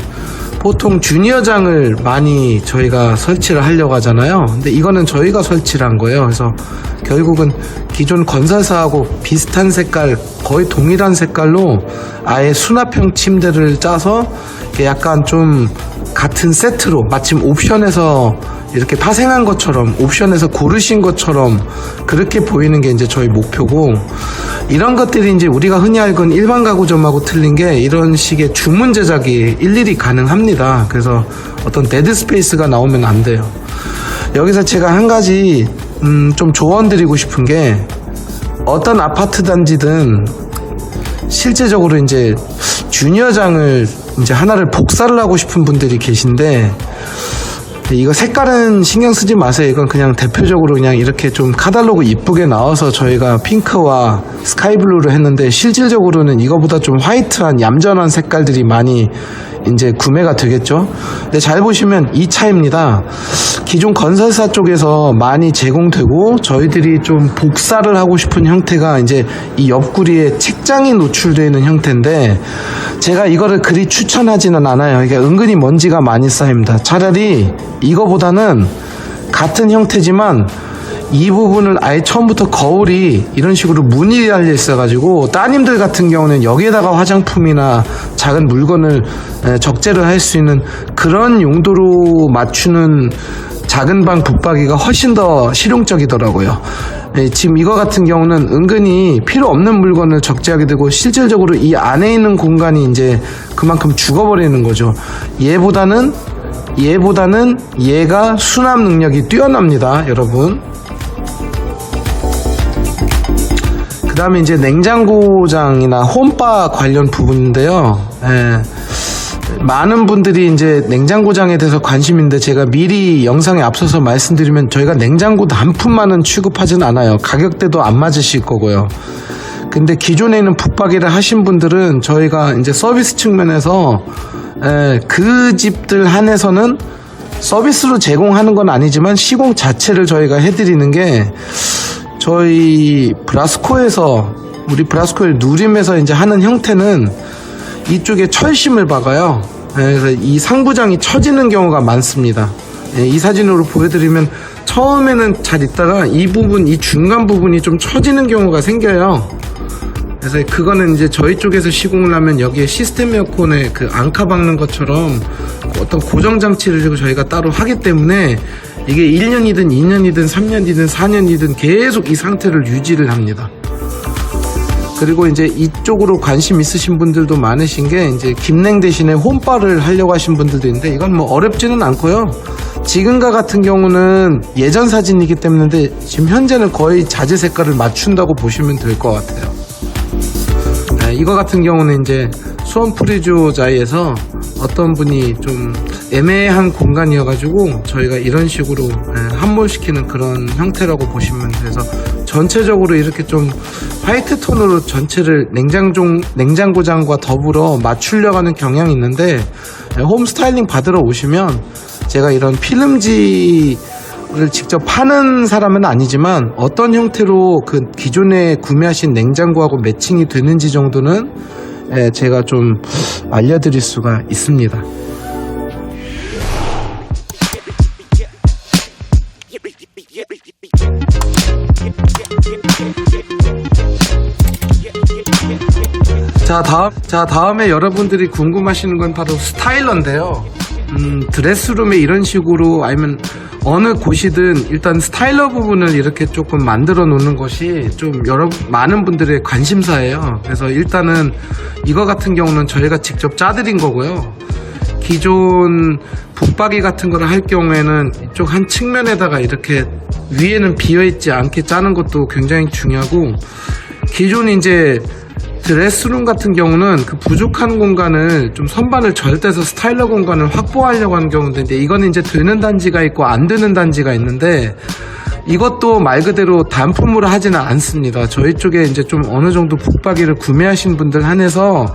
보통 주니어장을 많이 저희가 설치를 하려고 하잖아요. 근데 이거는 저희가 설치를 한 거예요. 그래서 결국은 기존 건설사하고 비슷한 색깔, 거의 동일한 색깔로 아예 수납형 침대를 짜서 약간 좀 같은 세트로 마침 옵션에서 이렇게 파생한 것처럼 옵션에서 고르신 것처럼 그렇게 보이는 게 이제 저희 목표고, 이런 것들이 이제 우리가 흔히 알건 일반 가구점하고 틀린 게 이런 식의 주문 제작이 일일이 가능합니다. 그래서 어떤 데드 스페이스가 나오면 안 돼요. 여기서 제가 한 가지 좀 조언 드리고 싶은 게, 어떤 아파트 단지든 실제적으로 이제 주니어장을 이제 하나를 복사를 하고 싶은 분들이 계신데, 이거 색깔은 신경 쓰지 마세요. 이건 그냥 대표적으로 그냥 이렇게 좀 카탈로그 이쁘게 나와서 저희가 핑크와 스카이블루로 했는데, 실질적으로는 이거보다 좀 화이트한 얌전한 색깔들이 많이 이제 구매가 되겠죠. 근데 잘 보시면 이 차이입니다. 기존 건설사 쪽에서 많이 제공되고 저희들이 좀 복사를 하고 싶은 형태가 이제 이 옆구리에 책장이 노출되어 있는 형태인데, 제가 이거를 그리 추천하지는 않아요. 이게 은근히 먼지가 많이 쌓입니다. 차라리 이거보다는 같은 형태지만 이 부분을 아예 처음부터 거울이 이런 식으로 무늬 달려 있어가지고 따님들 같은 경우는 여기에다가 화장품이나 작은 물건을 적재를 할 수 있는 그런 용도로 맞추는 작은 방 붙박이가 훨씬 더 실용적이더라고요. 지금 이거 같은 경우는 은근히 필요 없는 물건을 적재하게 되고 실질적으로 이 안에 있는 공간이 이제 그만큼 죽어버리는 거죠. 얘보다는 얘가 수납 능력이 뛰어납니다, 여러분. 그 다음에 이제 냉장고장이나 홈바 관련 부분인데요. 많은 분들이 이제 냉장고장에 대해서 관심인데, 제가 미리 영상에 앞서서 말씀드리면 저희가 냉장고 단품만은 취급하진 않아요. 가격대도 안 맞으실 거고요. 근데 기존에 있는 붙박이를 하신 분들은 저희가 이제 서비스 측면에서 그 집들 한해서는 서비스로 제공하는 건 아니지만 시공 자체를 저희가 해드리는 게, 저희 브라스코에서, 우리 브라스코의 누림에서 이제 하는 형태는 이쪽에 철심을 박아요. 그래서 이 상부장이 처지는 경우가 많습니다. 이 사진으로 보여드리면 처음에는 잘 있다가 이 부분, 이 중간 부분이 좀 처지는 경우가 생겨요. 그래서 그거는 이제 저희 쪽에서 시공을 하면 여기에 시스템 에어컨에 그 앙카 박는 것처럼 어떤 고정 장치를 저희가 따로 하기 때문에 이게 1년이든 2년이든 3년이든 4년이든 계속 이 상태를 유지를 합니다. 그리고 이제 이쪽으로 관심 있으신 분들도 많으신 게, 이제 김냉 대신에 홈바를 하려고 하신 분들도 있는데, 이건 뭐 어렵지는 않고요. 지금과 같은 경우는 예전 사진이기 때문에 지금 현재는 거의 자재 색깔을 맞춘다고 보시면 될 것 같아요. 이거 같은 경우는 이제 수원 프리조자이에서 어떤 분이 좀 애매한 공간이어가지고 저희가 이런 식으로 함몰시키는 그런 형태라고 보시면 돼서, 전체적으로 이렇게 좀 화이트 톤으로 전체를 냉장고장과 더불어 맞추려고 하는 경향이 있는데, 홈 스타일링 받으러 오시면 제가 이런 필름지를 직접 파는 사람은 아니지만 어떤 형태로 그 기존에 구매하신 냉장고하고 매칭이 되는지 정도는 제가 좀 알려드릴 수가 있습니다. 자, 다음에 여러분들이 궁금하시는 건 바로 스타일러인데요. 드레스룸에 이런 식으로 아니면 어느 곳이든 일단 스타일러 부분을 이렇게 조금 만들어 놓는 것이 좀 많은 분들의 관심사예요. 그래서 일단은 이거 같은 경우는 저희가 직접 짜드린 거고요. 기존 붙박이 같은 거를 할 경우에는 이쪽 한 측면에다가 이렇게 위에는 비어있지 않게 짜는 것도 굉장히 중요하고, 기존 이제 드레스룸 같은 경우는 그 부족한 공간을 좀 선반을 절대서 스타일러 공간을 확보하려고 하는 경우인데, 이거는 이제 되는 단지가 있고 안 되는 단지가 있는데, 이것도 말 그대로 단품으로 하지는 않습니다. 저희 쪽에 이제 좀 어느 정도 붙박이를 구매하신 분들 한해서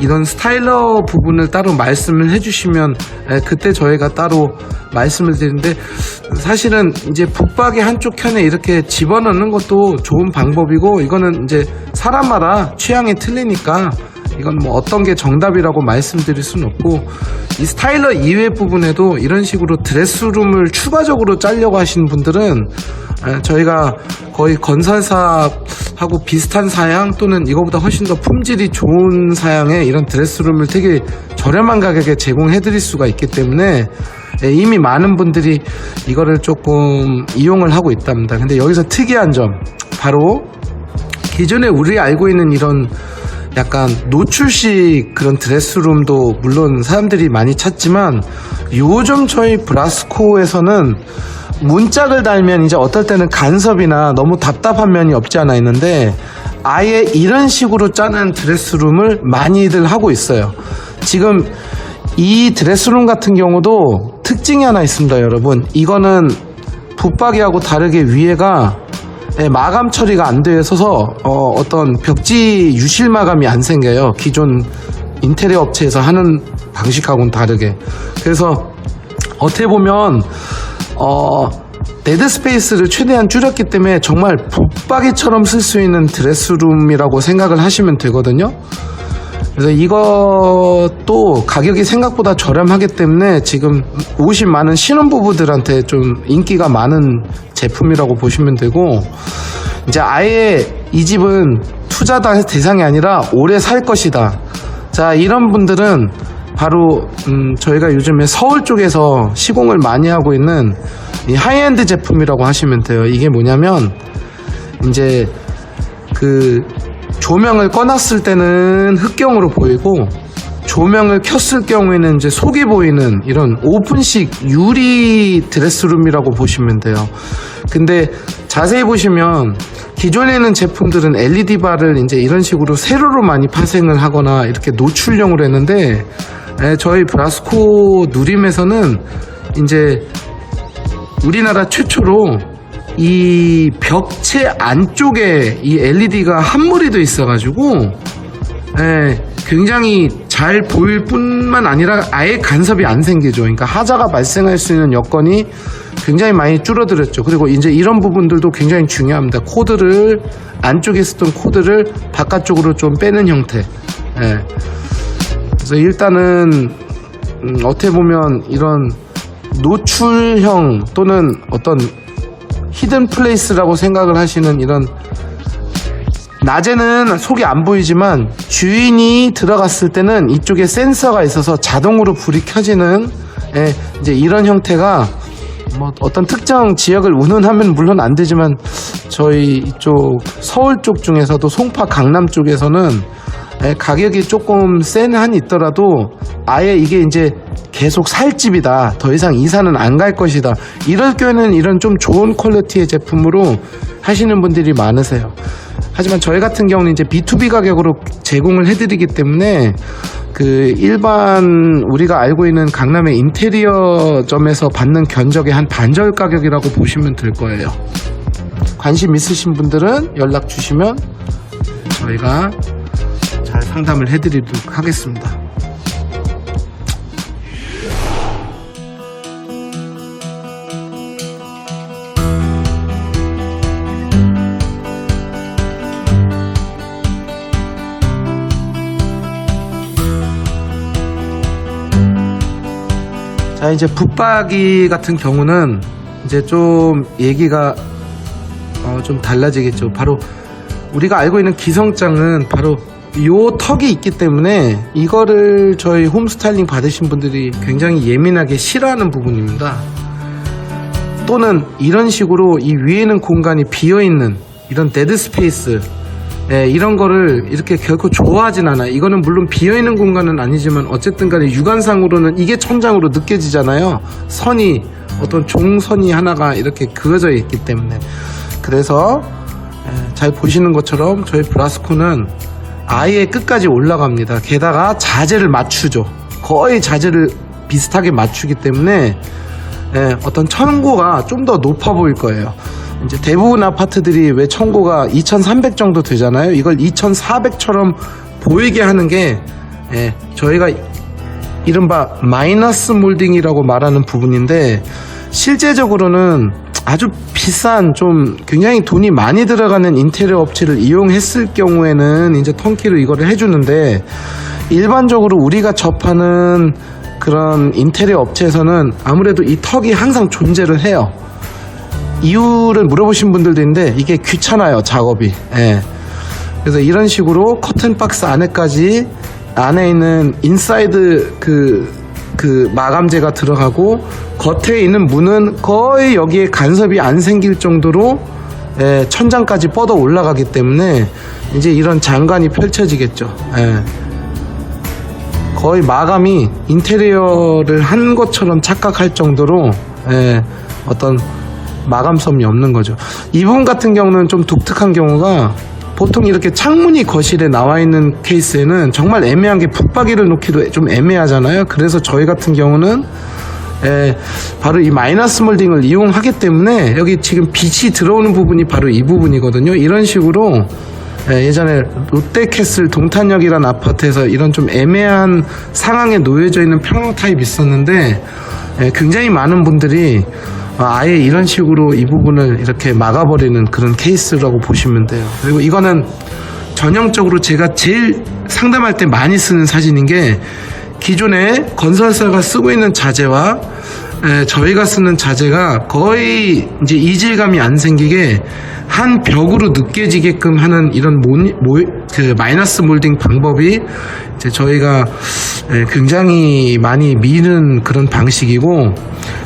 이런 스타일러 부분을 따로 말씀을 해주시면 그때 저희가 따로 말씀을 드리는데, 사실은 이제 붙박이 한쪽 켠에 이렇게 집어넣는 것도 좋은 방법이고, 이거는 이제 사람마다 취향이 틀리니까 이건 뭐 어떤 게 정답이라고 말씀드릴 수는 없고, 이 스타일러 이외 부분에도 이런 식으로 드레스룸을 추가적으로 짜려고 하시는 분들은 저희가 거의 건설사하고 비슷한 사양 또는 이거보다 훨씬 더 품질이 좋은 사양의 이런 드레스룸을 되게 저렴한 가격에 제공해 드릴 수가 있기 때문에 이미 많은 분들이 이거를 조금 이용을 하고 있답니다. 근데 여기서 특이한 점, 바로 기존에 우리 알고 있는 이런 약간 노출식 그런 드레스룸도 물론 사람들이 많이 찾지만, 요즘 저희 브라스코에서는 문짝을 달면 이제 어떨 때는 간섭이나 너무 답답한 면이 없지 않아 있는데, 아예 이런 식으로 짜는 드레스룸을 많이들 하고 있어요. 지금 이 드레스룸 같은 경우도 특징이 하나 있습니다, 여러분. 이거는 붙박이하고 다르게 위에가 마감 처리가 안 되어 있어서 어떤 벽지 유실 마감이 안 생겨요. 기존 인테리어 업체에서 하는 방식하고는 다르게. 그래서 어떻게 보면 데드 스페이스를 최대한 줄였기 때문에 정말 붙박이처럼 쓸 수 있는 드레스룸이라고 생각을 하시면 되거든요. 그래서 이것도 가격이 생각보다 저렴하기 때문에 지금 오신 많은 신혼부부들한테 좀 인기가 많은 제품이라고 보시면 되고, 이제 아예 이 집은 투자 대상이 아니라 오래 살 것이다. 자, 이런 분들은 바로 저희가 요즘에 서울 쪽에서 시공을 많이 하고 있는 이 하이엔드 제품이라고 하시면 돼요. 이게 뭐냐면 이제 그 조명을 꺼놨을 때는 흑경으로 보이고, 조명을 켰을 경우에는 이제 속이 보이는 이런 오픈식 유리 드레스룸이라고 보시면 돼요. 근데 자세히 보시면 기존에 있는 제품들은 LED 바를 이제 이런 식으로 세로로 많이 파생을 하거나 이렇게 노출형으로 했는데, 저희 브라스코 누림에서는 이제 우리나라 최초로 이 벽체 안쪽에 이 LED가 함몰이 있어가지고 굉장히 잘 보일 뿐만 아니라 아예 간섭이 안 생기죠. 그러니까 하자가 발생할 수 있는 여건이 굉장히 많이 줄어들었죠. 그리고 이제 이런 부분들도 굉장히 중요합니다. 코드를 안쪽에 있었던 코드를 바깥쪽으로 좀 빼는 형태. 그래서 일단은 어떻게 보면 이런 노출형 또는 어떤 히든 플레이스라고 생각을 하시는, 이런 낮에는 속이 안 보이지만 주인이 들어갔을 때는 이쪽에 센서가 있어서 자동으로 불이 켜지는 이제 이런 형태가 뭐 어떤 특정 지역을 운운하면 물론 안 되지만 저희 이쪽 서울 쪽 중에서도 송파 강남 쪽에서는 가격이 조금 센 한이 있더라도 아예 이게 이제 계속 살 집이다, 더 이상 이사는 안 갈 것이다, 이럴 경우에는 이런 좀 좋은 퀄리티의 제품으로 하시는 분들이 많으세요. 하지만 저희 같은 경우는 이제 B2B 가격으로 제공을 해드리기 때문에 그 일반 우리가 알고 있는 강남의 인테리어점에서 받는 견적의 한 반절 가격이라고 보시면 될 거예요. 관심 있으신 분들은 연락 주시면 저희가 잘 상담을 해드리도록 하겠습니다. 자, 이제 붙박이 같은 경우는 이제 좀 얘기가 좀 달라지겠죠. 바로 우리가 알고 있는 기성장은 바로 요 턱이 있기 때문에 이거를 저희 홈스타일링 받으신 분들이 굉장히 예민하게 싫어하는 부분입니다. 또는 이런 식으로 이 위에는 공간이 비어있는 이런 데드 스페이스, 이런 거를 이렇게 결코 좋아하진 않아요. 이거는 물론 비어있는 공간은 아니지만 어쨌든 간에 육안상으로는 이게 천장으로 느껴지잖아요. 선이, 어떤 종선이 하나가 이렇게 그어져 있기 때문에. 그래서 잘 보시는 것처럼 저희 브라스코는 아예 끝까지 올라갑니다. 게다가 자재를 맞추죠. 거의 자재를 비슷하게 맞추기 때문에 어떤 천고가 좀 더 높아 보일 거예요. 이제 대부분 아파트들이 왜 천고가 2300 정도 되잖아요. 이걸 2400처럼 보이게 하는 게 저희가 이른바 마이너스 몰딩이라고 말하는 부분인데, 실제적으로는 아주 비싼, 좀 굉장히 돈이 많이 들어가는 인테리어 업체를 이용했을 경우에는 이제 턴키로 이거를 해주는데, 일반적으로 우리가 접하는 그런 인테리어 업체에서는 아무래도 이 턱이 항상 존재를 해요. 이유를 물어보신 분들도 있는데 이게 귀찮아요, 작업이. 그래서 이런 식으로 커튼 박스 안에까지, 안에 있는 인사이드 그 마감재가 들어가고, 겉에 있는 문은 거의 여기에 간섭이 안 생길 정도로 천장까지 뻗어 올라가기 때문에 이제 이런 장관이 펼쳐지겠죠. 거의 마감이 인테리어를 한 것처럼 착각할 정도로 어떤 마감섬이 없는 거죠. 이 부분 같은 경우는 좀 독특한 경우가, 보통 이렇게 창문이 거실에 나와 있는 케이스에는 정말 애매한 게 붙박이를 놓기도 좀 애매하잖아요. 그래서 저희 같은 경우는 바로 이 마이너스 몰딩을 이용하기 때문에 여기 지금 빛이 들어오는 부분이 바로 이 부분이거든요. 이런 식으로 예전에 롯데캐슬 동탄역이라는 아파트에서 이런 좀 애매한 상황에 놓여져 있는 평형 타입이 있었는데, 굉장히 많은 분들이 아예 이런 식으로 이 부분을 이렇게 막아버리는 그런 케이스라고 보시면 돼요. 그리고 이거는 전형적으로 제가 제일 상담할 때 많이 쓰는 사진인 게, 기존에 건설사가 쓰고 있는 자재와 저희가 쓰는 자재가 거의 이제 이질감이 안 생기게 한 벽으로 느껴지게끔 하는 이런 그 마이너스 몰딩 방법이 이제 저희가 굉장히 많이 미는 그런 방식이고,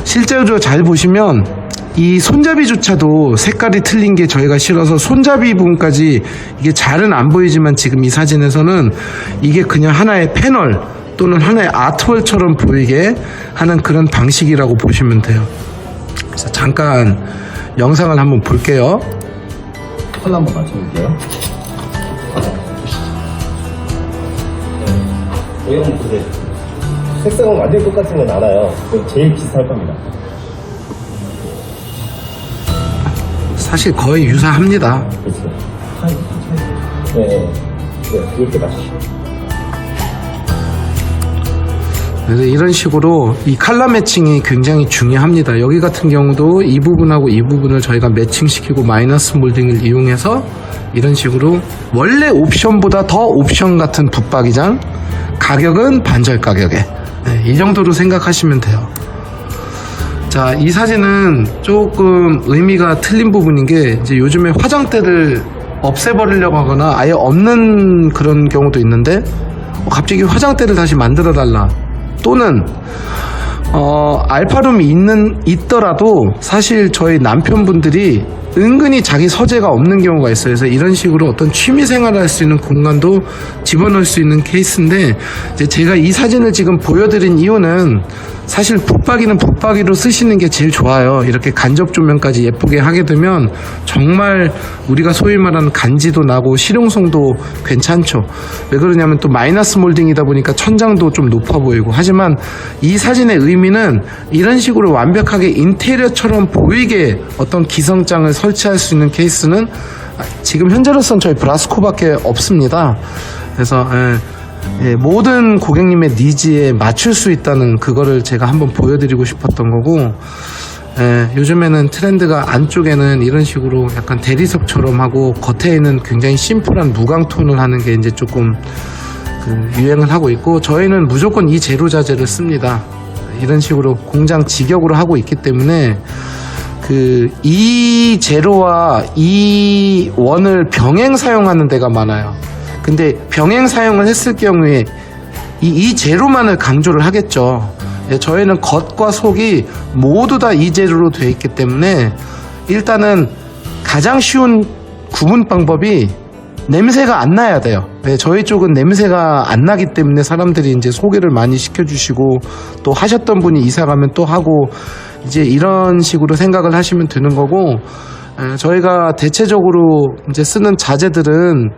실제로 잘 보시면 이 손잡이조차도 색깔이 틀린 게 저희가 싫어서 손잡이 부분까지 이게 잘은 안 보이지만 지금 이 사진에서는 이게 그냥 하나의 패널 또는 하나의 아트월처럼 보이게 하는 그런 방식이라고 보시면 돼요. 그래서 잠깐 영상을 한번 볼게요. 컬러 한번 맞춰볼게요. 모양은 그대로. 색상은 완전히 똑같은 건 알아요. 제일 비슷할 겁니다. 사실 거의 유사합니다. 그렇죠. 네, 이렇게 맞추시죠. 그래서 이런 식으로 이 컬러 매칭이 굉장히 중요합니다. 여기 같은 경우도 이 부분하고 이 부분을 저희가 매칭시키고 마이너스 몰딩을 이용해서 이런 식으로 원래 옵션보다 더 옵션 같은 붙박이장, 가격은 반절 가격에, 이 정도로 생각하시면 돼요. 자, 이 사진은 조금 의미가 틀린 부분인 게, 이제 요즘에 화장대를 없애버리려고 하거나 아예 없는 그런 경우도 있는데, 갑자기 화장대를 다시 만들어 달라, 또는 알파룸이 있더라도 사실 저희 남편분들이 은근히 자기 서재가 없는 경우가 있어요. 그래서 이런 식으로 어떤 취미 생활을 할 수 있는 공간도 집어넣을 수 있는 케이스인데, 이제 제가 이 사진을 지금 보여드린 이유는, 사실 붙박이는 붙박이로 쓰시는 게 제일 좋아요. 이렇게 간접 조명까지 예쁘게 하게 되면 정말 우리가 소위 말하는 간지도 나고 실용성도 괜찮죠. 왜 그러냐면 또 마이너스 몰딩이다 보니까 천장도 좀 높아 보이고. 하지만 이 사진의 의미는 이런 식으로 완벽하게 인테리어처럼 보이게 어떤 기성장을 설치할 수 있는 케이스는 지금 현재로서는 저희 브라스코밖에 없습니다. 그래서 모든 고객님의 니즈에 맞출 수 있다는 그거를 제가 한번 보여드리고 싶었던 거고, 요즘에는 트렌드가 안쪽에는 이런 식으로 약간 대리석처럼 하고 겉에는 굉장히 심플한 무광톤을 하는 게 이제 조금 유행을 하고 있고, 저희는 무조건 이 제로 자재를 씁니다. 이런 식으로 공장 직역으로 하고 있기 때문에 이 제로와 이 원을 병행 사용하는 데가 많아요. 근데 병행 사용을 했을 경우에 이 재료만을 강조를 하겠죠. 예, 저희는 겉과 속이 모두 다 이 재료로 되어 있기 때문에 일단은 가장 쉬운 구분 방법이 냄새가 안 나야 돼요. 네, 저희 쪽은 냄새가 안 나기 때문에 사람들이 이제 소개를 많이 시켜주시고 또 하셨던 분이 이사 가면 또 하고 이제 이런 식으로 생각을 하시면 되는 거고, 저희가 대체적으로 이제 쓰는 자재들은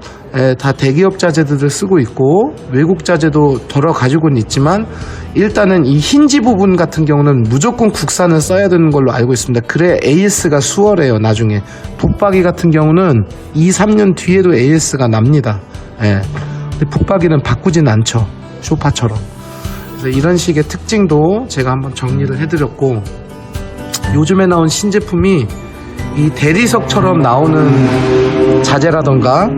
다 대기업 자재들을 쓰고 있고 외국 자재도 덜어 가지고는 있지만 일단은 이 힌지 부분 같은 경우는 무조건 국산을 써야 되는 걸로 알고 있습니다. 그래 AS가 수월해요. 나중에 붙박이 같은 경우는 2, 3년 뒤에도 AS가 납니다. 근데 붙박이는 바꾸진 않죠. 쇼파처럼. 그래서 이런 식의 특징도 제가 한번 정리를 해드렸고, 요즘에 나온 신제품이 이 대리석처럼 나오는 자재라던가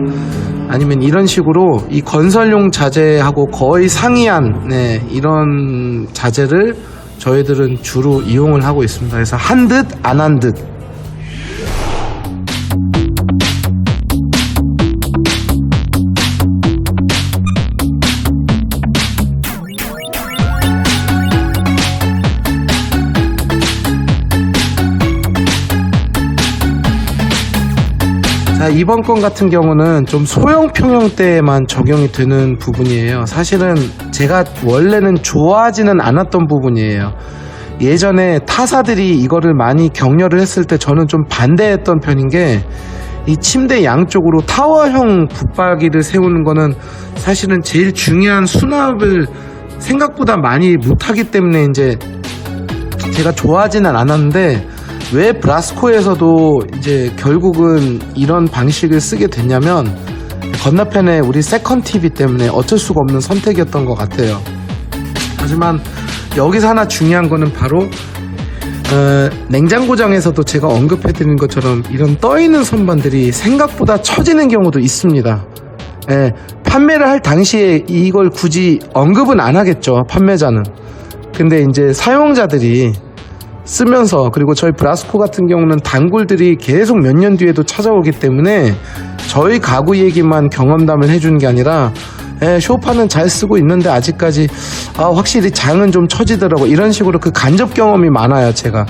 아니면 이런 식으로 이 건설용 자재하고 거의 상이한 이런 자재를 저희들은 주로 이용을 하고 있습니다. 그래서 한 듯 안 한 듯. 자, 이번 건 같은 경우는 좀 소형 평형대에만 적용이 되는 부분이에요. 사실은 제가 원래는 좋아하지는 않았던 부분이에요. 예전에 타사들이 이거를 많이 격려를 했을 때 저는 좀 반대했던 편인 게, 이 침대 양쪽으로 타워형 붙박이를 세우는 거는 사실은 제일 중요한 수납을 생각보다 많이 못하기 때문에 이제 제가 좋아하지는 않았는데, 왜 브라스코에서도 이제 결국은 이런 방식을 쓰게 됐냐면 건너편에 우리 세컨 TV 때문에 어쩔 수가 없는 선택이었던 것 같아요. 하지만 여기서 하나 중요한 거는 바로 냉장고장에서도 제가 언급해드린 것처럼 이런 떠있는 선반들이 생각보다 처지는 경우도 있습니다. 판매를 할 당시에 이걸 굳이 언급은 안 하겠죠, 판매자는. 근데 이제 사용자들이 쓰면서, 그리고 저희 브라스코 같은 경우는 단골들이 계속 몇 년 뒤에도 찾아오기 때문에 저희 가구 얘기만 경험담을 해주는 게 아니라 쇼파는 잘 쓰고 있는데 아직까지 확실히 장은 좀 처지더라고, 이런 식으로 그 간접 경험이 많아요. 제가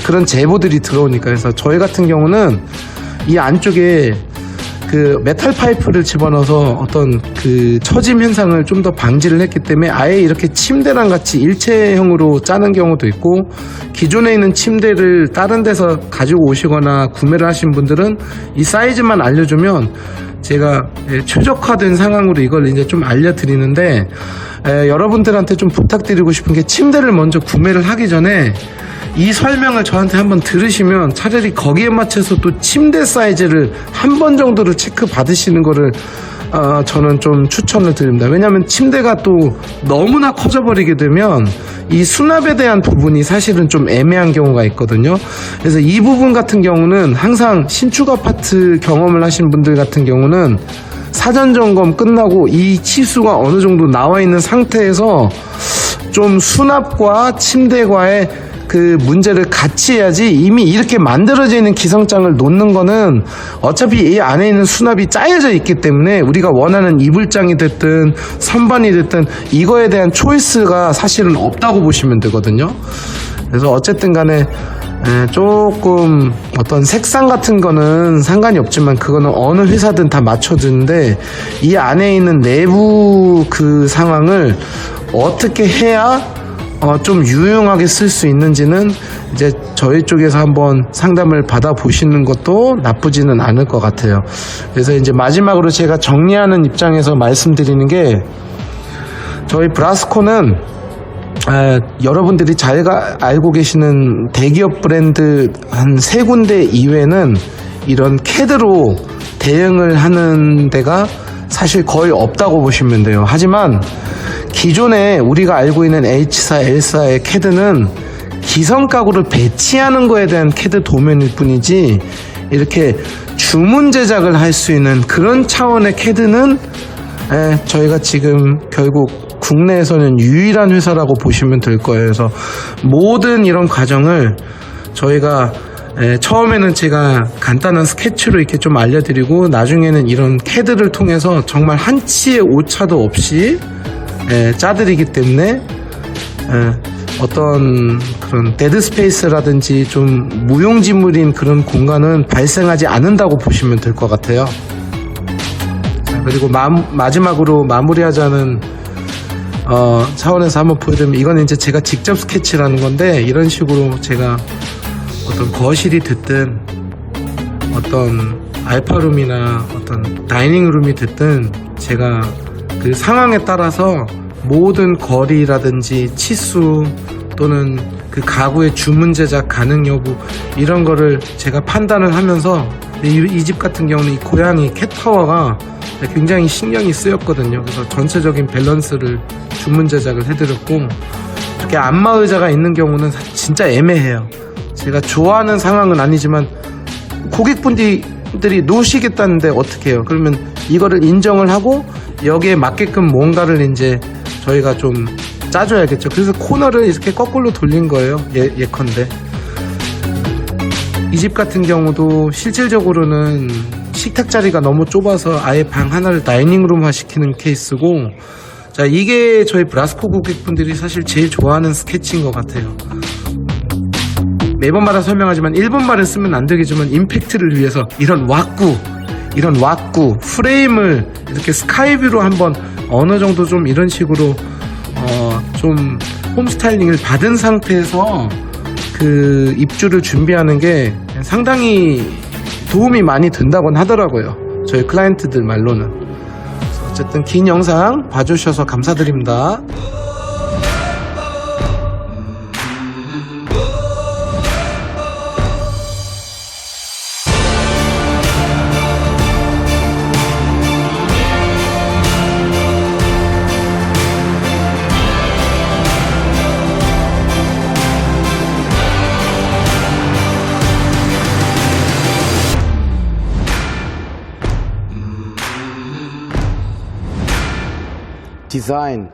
그런 제보들이 들어오니까. 그래서 저희 같은 경우는 이 안쪽에 그 메탈 파이프를 집어넣어서 어떤 그 처짐 현상을 좀 더 방지를 했기 때문에 아예 이렇게 침대랑 같이 일체형으로 짜는 경우도 있고, 기존에 있는 침대를 다른 데서 가지고 오시거나 구매를 하신 분들은 이 사이즈만 알려주면 제가 최적화된 상황으로 이걸 이제 좀 알려드리는데, 여러분들한테 좀 부탁드리고 싶은 게, 침대를 먼저 구매를 하기 전에 이 설명을 저한테 한번 들으시면 차라리 거기에 맞춰서 또 침대 사이즈를 한 번 정도를 체크 받으시는 거를 저는 좀 추천을 드립니다. 왜냐하면 침대가 또 너무나 커져버리게 되면 이 수납에 대한 부분이 사실은 좀 애매한 경우가 있거든요. 그래서 이 부분 같은 경우는 항상 신축 아파트 경험을 하신 분들 같은 경우는 사전 점검 끝나고 이 치수가 어느 정도 나와 있는 상태에서 좀 수납과 침대과의 그 문제를 같이 해야지, 이미 이렇게 만들어져 있는 기성장을 놓는 거는 어차피 이 안에 있는 수납이 짜여져 있기 때문에 우리가 원하는 이불장이 됐든 선반이 됐든 이거에 대한 초이스가 사실은 없다고 보시면 되거든요. 그래서 어쨌든 간에 조금 어떤 색상 같은 거는 상관이 없지만 그거는 어느 회사든 다 맞춰주는데, 이 안에 있는 내부 그 상황을 어떻게 해야 좀 유용하게 쓸 수 있는지는 이제 저희 쪽에서 한번 상담을 받아 보시는 것도 나쁘지는 않을 것 같아요. 그래서 이제 마지막으로 제가 정리하는 입장에서 말씀드리는 게, 저희 브라스코는 여러분들이 잘 알고 계시는 대기업 브랜드 한 3군데 이외에는 이런 캐드로 대응을 하는 데가 사실 거의 없다고 보시면 돼요. 하지만 기존에 우리가 알고 있는 H사, L사의 캐드는 기성 가구를 배치하는 거에 대한 캐드 도면일 뿐이지, 이렇게 주문 제작을 할 수 있는 그런 차원의 캐드는 저희가 지금 결국 국내에서는 유일한 회사라고 보시면 될 거예요. 그래서 모든 이런 과정을 저희가 처음에는 제가 간단한 스케치로 이렇게 좀 알려드리고 나중에는 이런 CAD를 통해서 정말 한치의 오차도 없이 짜드리기 때문에 어떤 그런 데드 스페이스라든지 좀 무용지물인 그런 공간은 발생하지 않는다고 보시면 될 것 같아요. 자, 그리고 마지막으로 마무리하자는 차원에서 한번 보여드리면 이건 이제 제가 직접 스케치라는 건데 이런 식으로 제가 어떤 거실이 됐든 어떤 알파룸이나 어떤 다이닝룸이 됐든 제가 그 상황에 따라서 모든 거리라든지 치수 또는 그 가구의 주문 제작 가능 여부 이런 거를 제가 판단을 하면서 이 집 같은 경우는 이 고양이 캣타워가 굉장히 신경이 쓰였거든요. 그래서 전체적인 밸런스를 주문 제작을 해드렸고 이렇게 안마의자가 있는 경우는 진짜 애매해요. 제가 좋아하는 상황은 아니지만 고객분들이 놓으시겠다는데 어떻게 해요? 그러면 이거를 인정을 하고 여기에 맞게끔 뭔가를 이제 저희가 좀 짜줘야겠죠. 그래서 코너를 이렇게 거꾸로 돌린 거예요. 예컨대. 이 집 같은 경우도 실질적으로는 식탁 자리가 너무 좁아서 아예 방 하나를 다이닝룸화 시키는 케이스고, 자, 이게 저희 브라스코 고객분들이 사실 제일 좋아하는 스케치인 것 같아요. 매번마다 설명하지만 일본말을 쓰면 안 되겠지만 임팩트를 위해서 이런 왁구 프레임을 이렇게 스카이뷰로 한번 어느 정도 좀 이런 식으로 좀 홈스타일링을 받은 상태에서 그 입주를 준비하는 게 상당히 도움이 많이 된다곤 하더라고요. 저희 클라이언트들 말로는. 어쨌든 긴 영상 봐주셔서 감사드립니다. Design.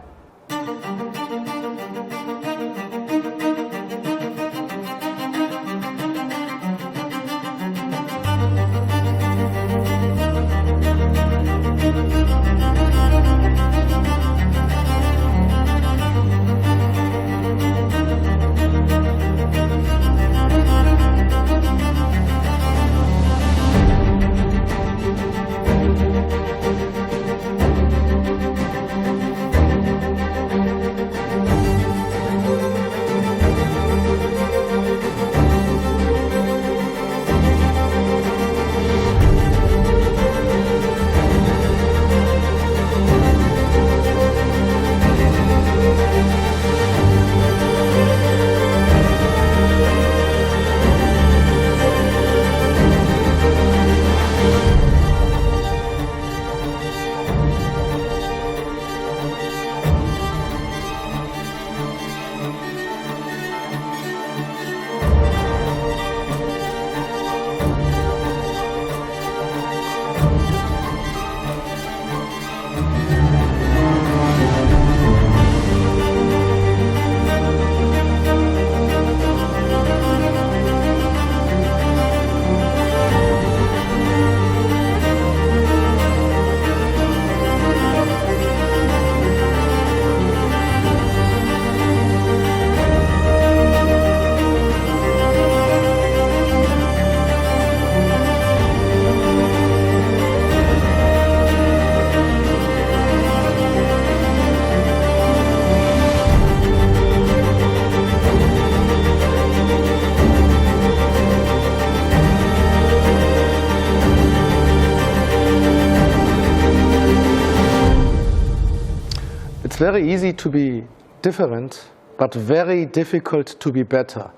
It's very easy to be different, but very difficult to be better.